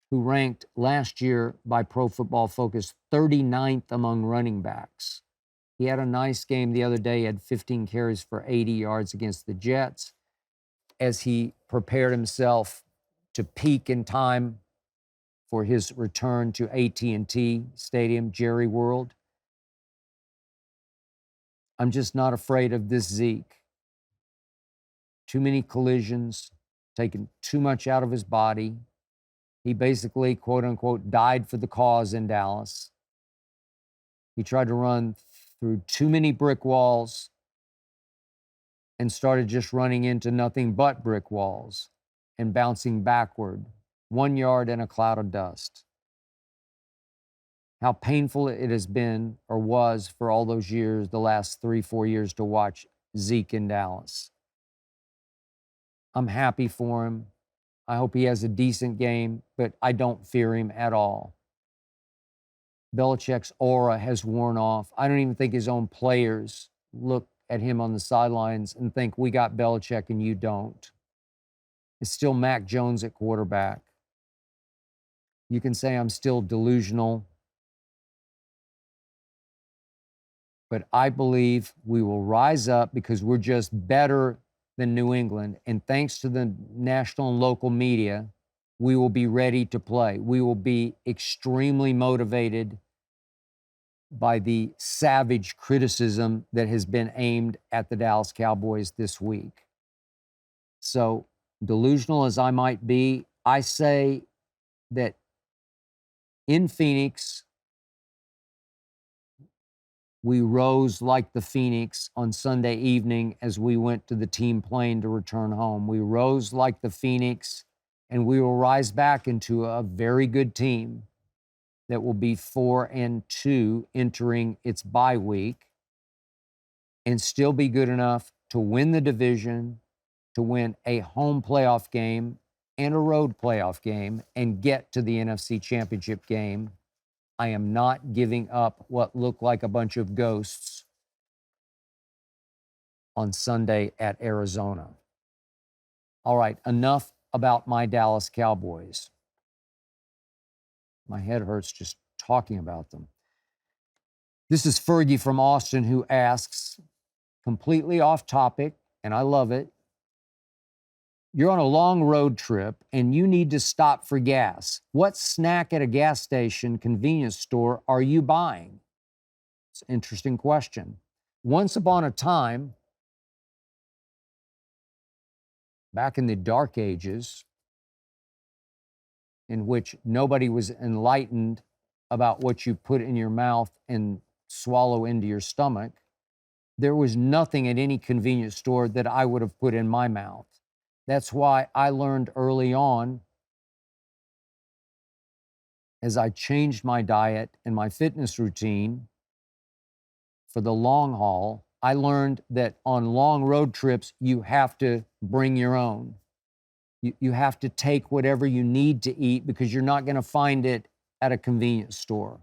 who ranked last year by Pro Football Focus 39th among running backs. He had a nice game the other day, had 15 carries for 80 yards against the Jets as he prepared himself to peak in time for his return to AT&T Stadium, Jerry World. I'm just not afraid of this Zeke. Too many collisions, taken too much out of his body. He basically, quote unquote, died for the cause in Dallas. He tried to run through too many brick walls and started just running into nothing but brick walls and bouncing backward, 1 yard in a cloud of dust. How painful it has been, or was, for all those years, the last 3-4 years, to watch Zeke in Dallas. I'm happy for him. I hope he has a decent game, but I don't fear him at all. Belichick's aura has worn off. I don't even think his own players look at him on the sidelines and think, we got Belichick and you don't. It's still Mac Jones at quarterback. You can say I'm still delusional, but I believe we will rise up because we're just better than New England. And thanks to the national and local media, we will be ready to play. We will be extremely motivated by the savage criticism that has been aimed at the Dallas Cowboys this week. So, delusional as I might be, I say that in Phoenix, we rose like the Phoenix on Sunday evening as we went to the team plane to return home. We rose like the Phoenix and we will rise back into a very good team that will be 4-2 entering its bye week and still be good enough to win the division, to win a home playoff game and a road playoff game and get to the NFC Championship game. I am not giving up what looked like a bunch of ghosts on Sunday at Arizona. All right, enough about my Dallas Cowboys. My head hurts just talking about them. This is Fergie from Austin who asks, completely off topic, and I love it. You're on a long road trip and you need to stop for gas. What snack at a gas station, convenience store are you buying? It's an interesting question. Once upon a time, back in the dark ages, in which nobody was enlightened about what you put in your mouth and swallow into your stomach, there was nothing at any convenience store that I would have put in my mouth. That's why I learned early on, as I changed my diet and my fitness routine for the long haul, I learned that on long road trips, you have to bring your own. You have to take whatever you need to eat because you're not going to find it at a convenience store.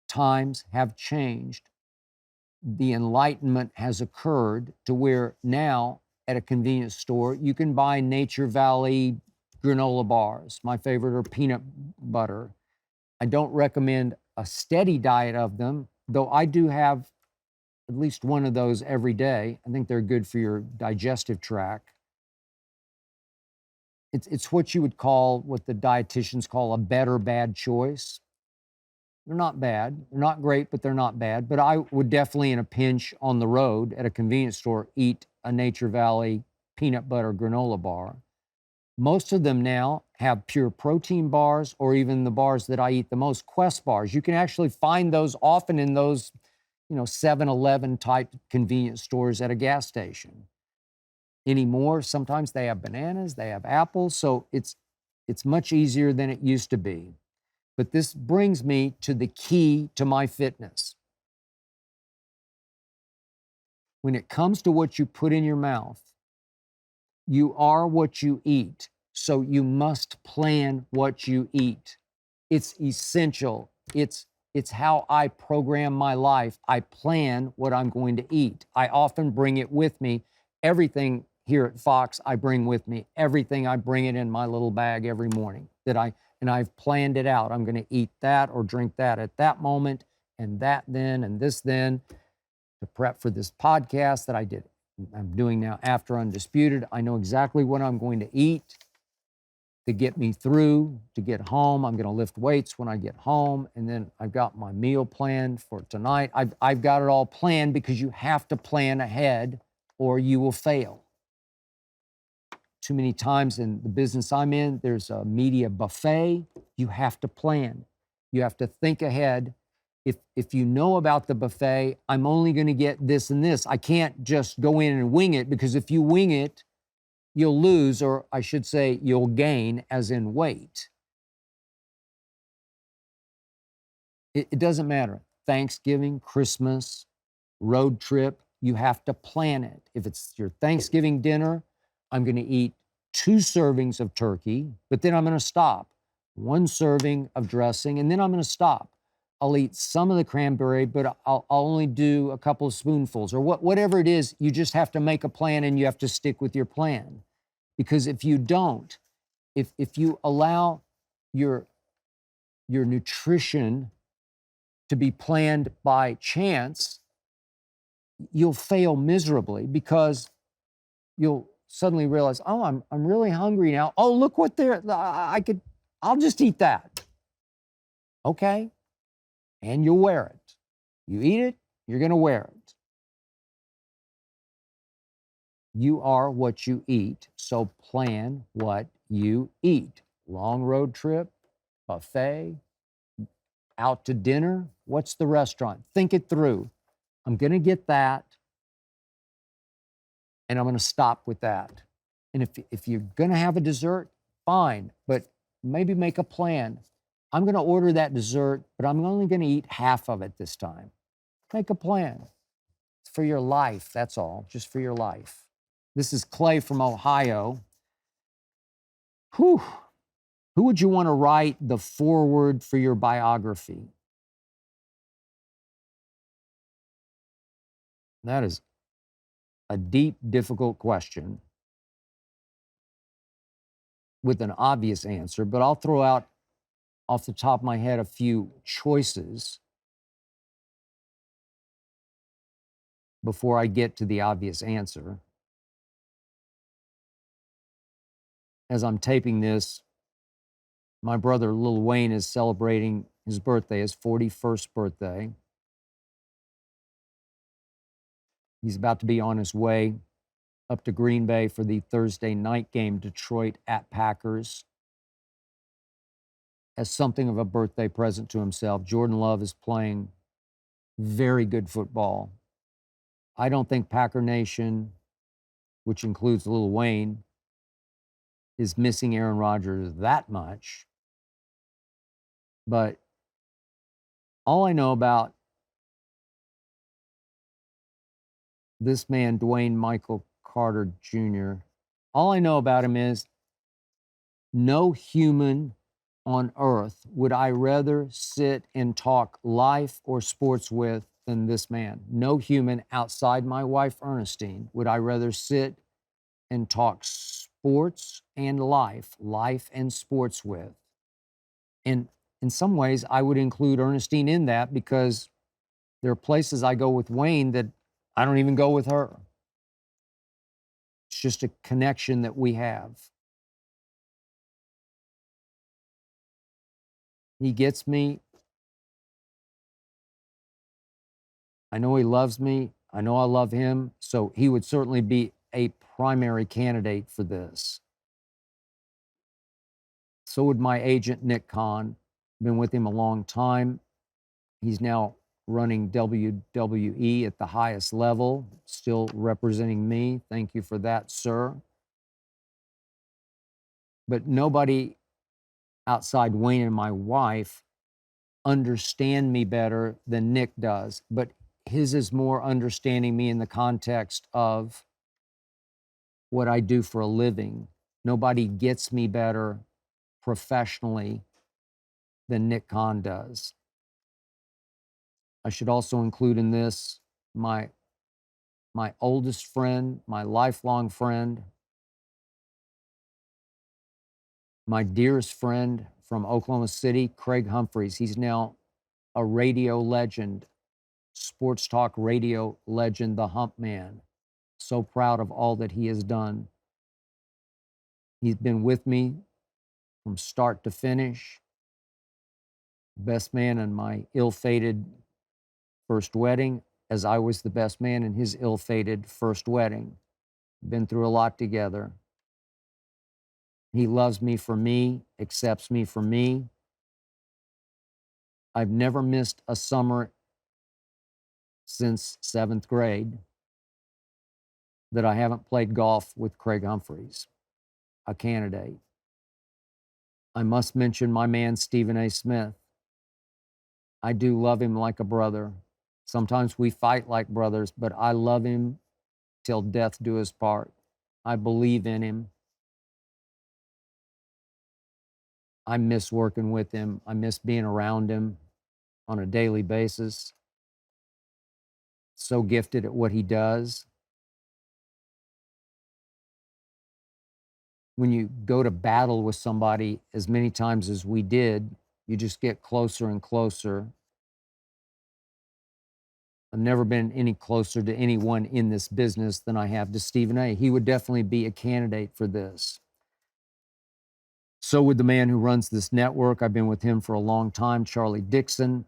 Times have changed. The enlightenment has occurred to where now at a convenience store, you can buy Nature Valley granola bars. My favorite are peanut butter. I don't recommend a steady diet of them, though I do have at least one of those every day. I think they're good for your digestive tract. It's what you would call, what the dietitians call a better bad choice. They're not bad. They're not great, but they're not bad. But I would definitely, in a pinch on the road at a convenience store, eat a Nature Valley peanut butter granola bar. Most of them now have pure protein bars, or even the bars that I eat the most, Quest bars. You can actually find those often in those, 7-Eleven type convenience stores at a gas station. Anymore, sometimes they have bananas, they have apples, so it's much easier than it used to be. But this brings me to the key to my fitness. When it comes to what you put in your mouth, you are what you eat, so you must plan what you eat. It's essential. It's how I program my life. I plan what I'm going to eat. I often bring it with me. Everything here at Fox, I bring with me. Everything, I bring it in my little bag every morning and I've planned it out. I'm going to eat that or drink that at that moment, and that then, and this then, to prep for this podcast that I'm doing now after Undisputed. I know exactly what I'm going to eat to get me through, to get home. I'm going to lift weights when I get home, and then I've got my meal planned for tonight. I've got it all planned because you have to plan ahead or you will fail. Too many times in the business I'm in, there's a media buffet. You have to plan. You have to think ahead. If you know about the buffet, I'm only going to get this and this. I can't just go in and wing it, because if you wing it, you'll lose, or I should say you'll gain, as in weight. It doesn't matter. Thanksgiving, Christmas, road trip, you have to plan it. If it's your Thanksgiving dinner, I'm going to eat 2 servings of turkey, but then I'm going to stop. 1 serving of dressing, and then I'm going to stop. I'll eat some of the cranberry, but I'll only do a couple of spoonfuls, or whatever it is. You just have to make a plan, and you have to stick with your plan. Because if you don't, if you allow your nutrition to be planned by chance, you'll fail miserably, because you'll suddenly realize, oh, I'm really hungry now. Oh, look what I'll just eat that. Okay. And you'll wear it. You eat it, you're going to wear it. You are what you eat, so plan what you eat. Long road trip, buffet, out to dinner. What's the restaurant? Think it through. I'm going to get that, and I'm going to stop with that. And if you're going to have a dessert, fine, but maybe make a plan. I'm going to order that dessert, but I'm only going to eat half of it this time. Make a plan. It's for your life, that's all, just for your life. This is Clay from Ohio. Whew. Who would you want to write the foreword for your biography? That is a deep, difficult question with an obvious answer, but I'll throw out off the top of my head a few choices before I get to the obvious answer. As I'm taping this, my brother Lil Wayne is celebrating his birthday, his 41st birthday. He's about to be on his way up to Green Bay for the Thursday night game, Detroit at Packers, as something of a birthday present to himself. Jordan Love is playing very good football. I don't think Packer Nation, which includes Lil Wayne, is missing Aaron Rodgers that much. But all I know about this man, Dwayne Michael Carter Jr., all I know about him is no human on earth would I rather sit and talk life or sports with than this man. No human outside my wife, Ernestine, would I rather sit and talk sports and life and sports with. And in some ways, I would include Ernestine in that because there are places I go with Wayne that I don't even go with her. It's just a connection that we have. He gets me. I know he loves me. I know I love him. So he would certainly be a primary candidate for this. So would my agent, Nick Khan. Been with him a long time. He's now running WWE at the highest level, still representing me. Thank you for that, sir. But nobody outside Wayne and my wife understand me better than Nick does. But his is more understanding me in the context of what I do for a living. Nobody gets me better professionally than Nick Khan does. I should also include in this my oldest friend, my lifelong friend, my dearest friend from Oklahoma City, Craig Humphreys. He's now a radio legend, sports talk radio legend, the Hump Man. So proud of all that he has done. He's been with me from start to finish. Best man in my ill-fated first wedding, as I was the best man in his ill-fated first wedding. Been through a lot together. He loves me for me, accepts me for me. I've never missed a summer since 7th grade that I haven't played golf with Craig Humphreys, a candidate. I must mention my man, Stephen A. Smith. I do love him like a brother. Sometimes we fight like brothers, but I love him till death do us part. I believe in him. I miss working with him. I miss being around him on a daily basis. So gifted at what he does. When you go to battle with somebody as many times as we did, you just get closer and closer. I've never been any closer to anyone in this business than I have to Stephen A. He would definitely be a candidate for this. So would the man who runs this network. I've been with him for a long time, Charlie Dixon.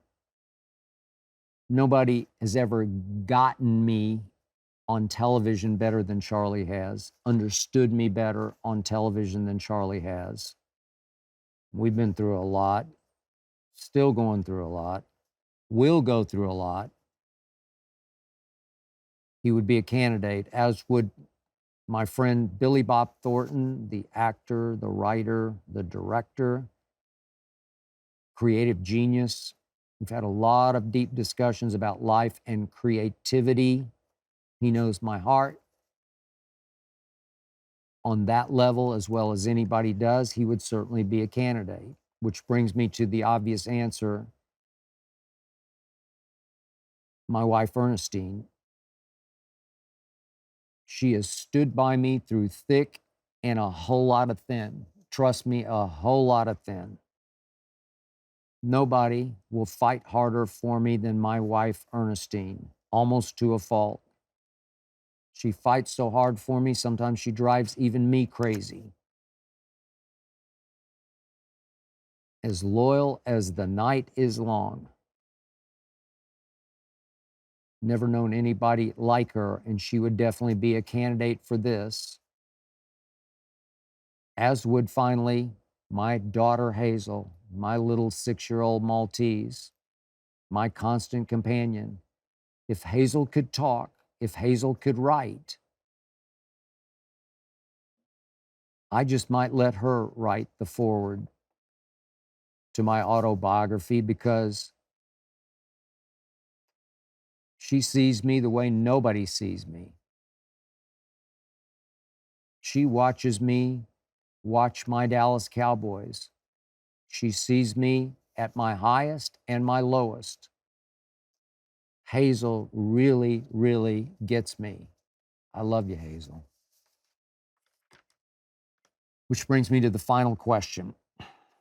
Nobody has ever gotten me on television better than Charlie has, understood me better on television than Charlie has. We've been through a lot, still going through a lot, will go through a lot. He would be a candidate, as would My friend Billy Bob Thornton, the actor, the writer, the director, creative genius. We've had a lot of deep discussions about life and creativity. He knows my heart on that level as well as anybody does. He would certainly be a candidate, which brings me to the obvious answer. My wife, Ernestine, she has stood by me through thick and a whole lot of thin. Trust me, a whole lot of thin. Nobody will fight harder for me than my wife, Ernestine, almost to a fault. She fights so hard for me, sometimes she drives even me crazy. As loyal as the night is long. Never known anybody like her, and she would definitely be a candidate for this. As would finally my daughter Hazel, my little 6-year-old Maltese, my constant companion. If Hazel could talk, if Hazel could write, I just might let her write the foreword to my autobiography because she sees me the way nobody sees me. She watches me watch my Dallas Cowboys. She sees me at my highest and my lowest. Hazel really, really gets me. I love you, Hazel. Which brings me to the final question.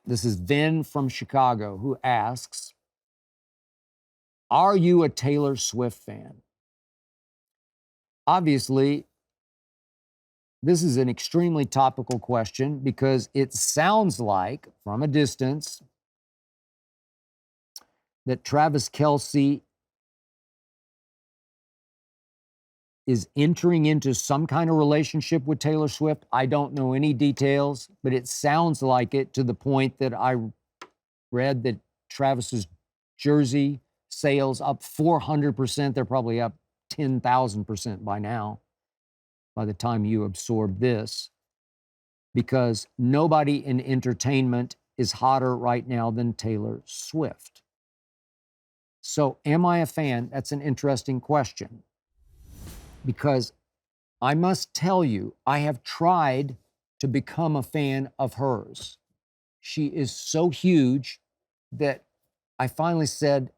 This is Vin from Chicago who asks, are you a Taylor Swift fan? Obviously, this is an extremely topical question because it sounds like, from a distance, that Travis Kelce is entering into some kind of relationship with Taylor Swift. I don't know any details, but it sounds like it, to the point that I read that Travis's jersey sales up 400%. They're probably up 10,000% by now, by the time you absorb this, because nobody in entertainment is hotter right now than Taylor Swift. So am I a fan? That's an interesting question, because I must tell you, I have tried to become a fan of hers. She is so huge that I finally said,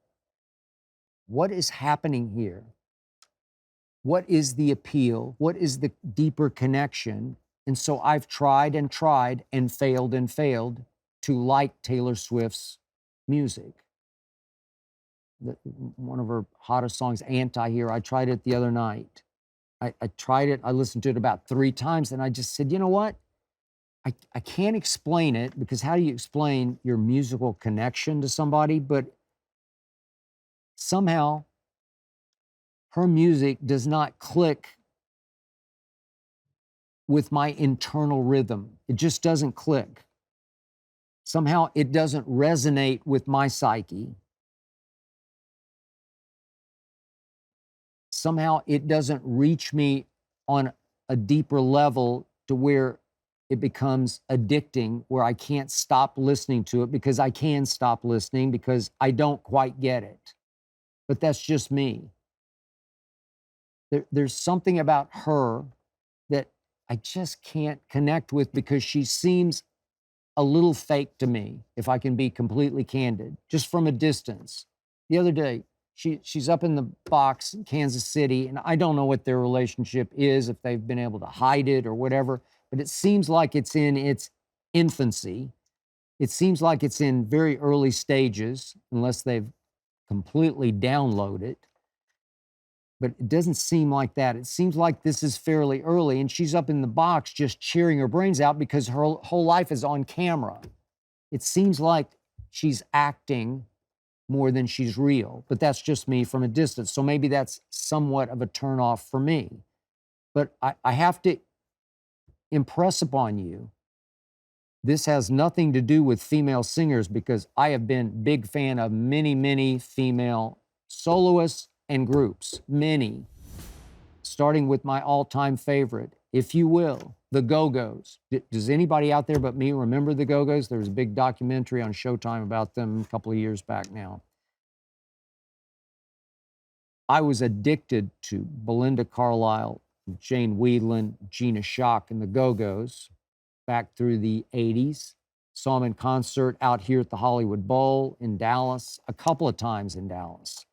what is happening here? What is the appeal? What is the deeper connection? And so I've tried and failed to like Taylor Swift's music. One of her hottest songs, Anti-Hero, I tried it the other night. I tried it, I listened to it about 3 times, and I just said, you know what? I can't explain it, because how do you explain your musical connection to somebody? But somehow her music does not click with my internal rhythm. It just doesn't click. Somehow it doesn't resonate with my psyche. Somehow it doesn't reach me on a deeper level to where it becomes addicting, where I can't stop listening to it, because I can stop listening because I don't quite get it. But that's just me. There's something about her that I just can't connect with, because she seems a little fake to me, if I can be completely candid, just from a distance. The other day, she's up in the box in Kansas City, and I don't know what their relationship is, if they've been able to hide it or whatever, but it seems like it's in its infancy. It seems like it's in very early stages, unless they've completely downloaded it. But it doesn't seem like that. It seems like this is fairly early, and she's up in the box just cheering her brains out because her whole life is on camera. It seems like she's acting more than she's real, but that's just me from a distance. So maybe that's somewhat of a turnoff for me. But I have to impress upon you, this has nothing to do with female singers, because I have been big fan of many, many female soloists and groups, many, starting with my all-time favorite, if you will, the Go-Go's. Does anybody out there but me remember the Go-Go's? There was a big documentary on Showtime about them a couple of years back now. I was addicted to Belinda Carlisle, Jane Wiedlin, Gina Schock, and the Go-Go's back through the 80s. Saw them in concert out here at the Hollywood Bowl in Dallas, a couple of times in Dallas.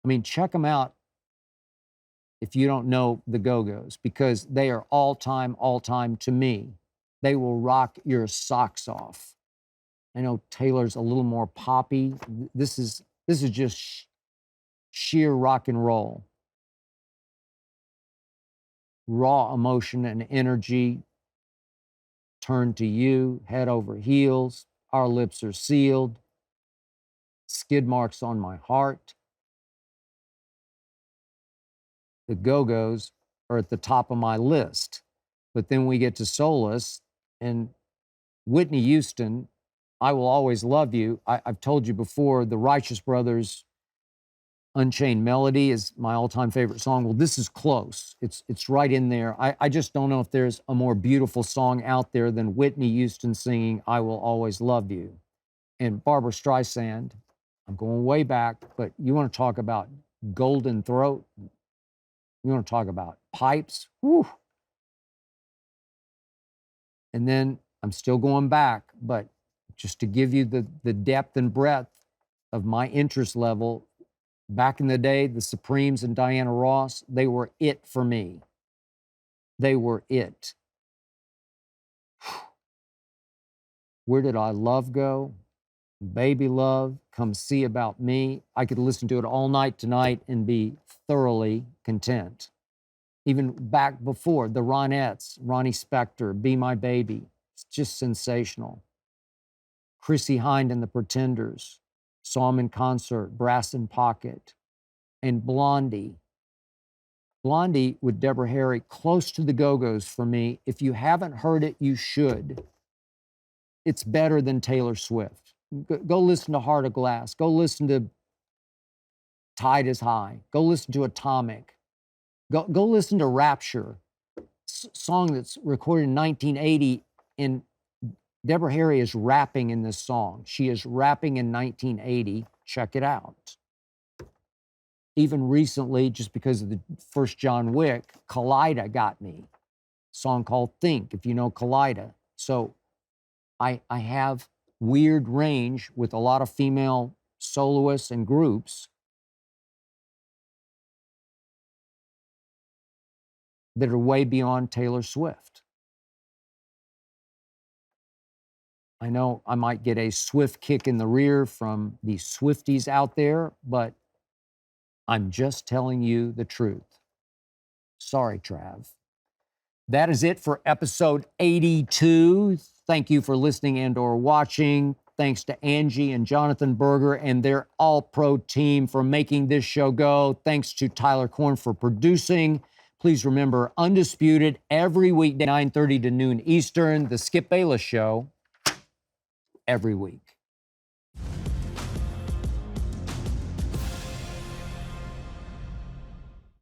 I mean, check them out if you don't know the Go-Go's, because they are all time to me. They will rock your socks off. I know Taylor's a little more poppy. This is just sheer rock and roll. Raw emotion and energy. Turn to you, head over heels. Our lips are sealed. Skid marks on my heart. The Go-Go's are at the top of my list. But then we get to Solace and Whitney Houston, I Will Always Love You. I've told you before, the Righteous Brothers' Unchained Melody is my all-time favorite song. Well, this is close. It's right in there. I just don't know if there's a more beautiful song out there than Whitney Houston singing I Will Always Love You. And Barbara Streisand, I'm going way back, but you want to talk about golden throat? You want to talk about pipes? Whew. And then I'm still going back, but just to give you the depth and breadth of my interest level, back in the day, the Supremes and Diana Ross, they were it for me. They were it. Where Did Our Love Go? Baby Love, Come See About Me. I could listen to it all night tonight and be thoroughly content. Even back before, the Ronettes, Ronnie Spector, Be My Baby. It's just sensational. Chrissie Hynde and the Pretenders, saw them in concert, Brass in Pocket. And Blondie. Blondie with Deborah Harry, close to the Go-Go's for me. If you haven't heard it, you should. It's better than Taylor Swift. Go listen to Heart of Glass. Go listen to Tide is High. Go listen to Atomic. Go listen to Rapture, song that's recorded in 1980, and Deborah Harry is rapping in this song. She is rapping in 1980. Check it out. Even recently, just because of the first John Wick, Kaleida got me. A song called Think, if you know Kaleida. So I have weird range with a lot of female soloists and groups that are way beyond Taylor Swift. I know I might get a swift kick in the rear from the Swifties out there, but I'm just telling you the truth. Sorry, Trav. That is it for episode 82. Thank you for listening and or watching. Thanks to Angie and Jonathan Berger and their all-pro team for making this show go. Thanks to Tyler Korn for producing. Please remember, Undisputed every weekday, 9:30 to noon Eastern. The Skip Bayless Show every week.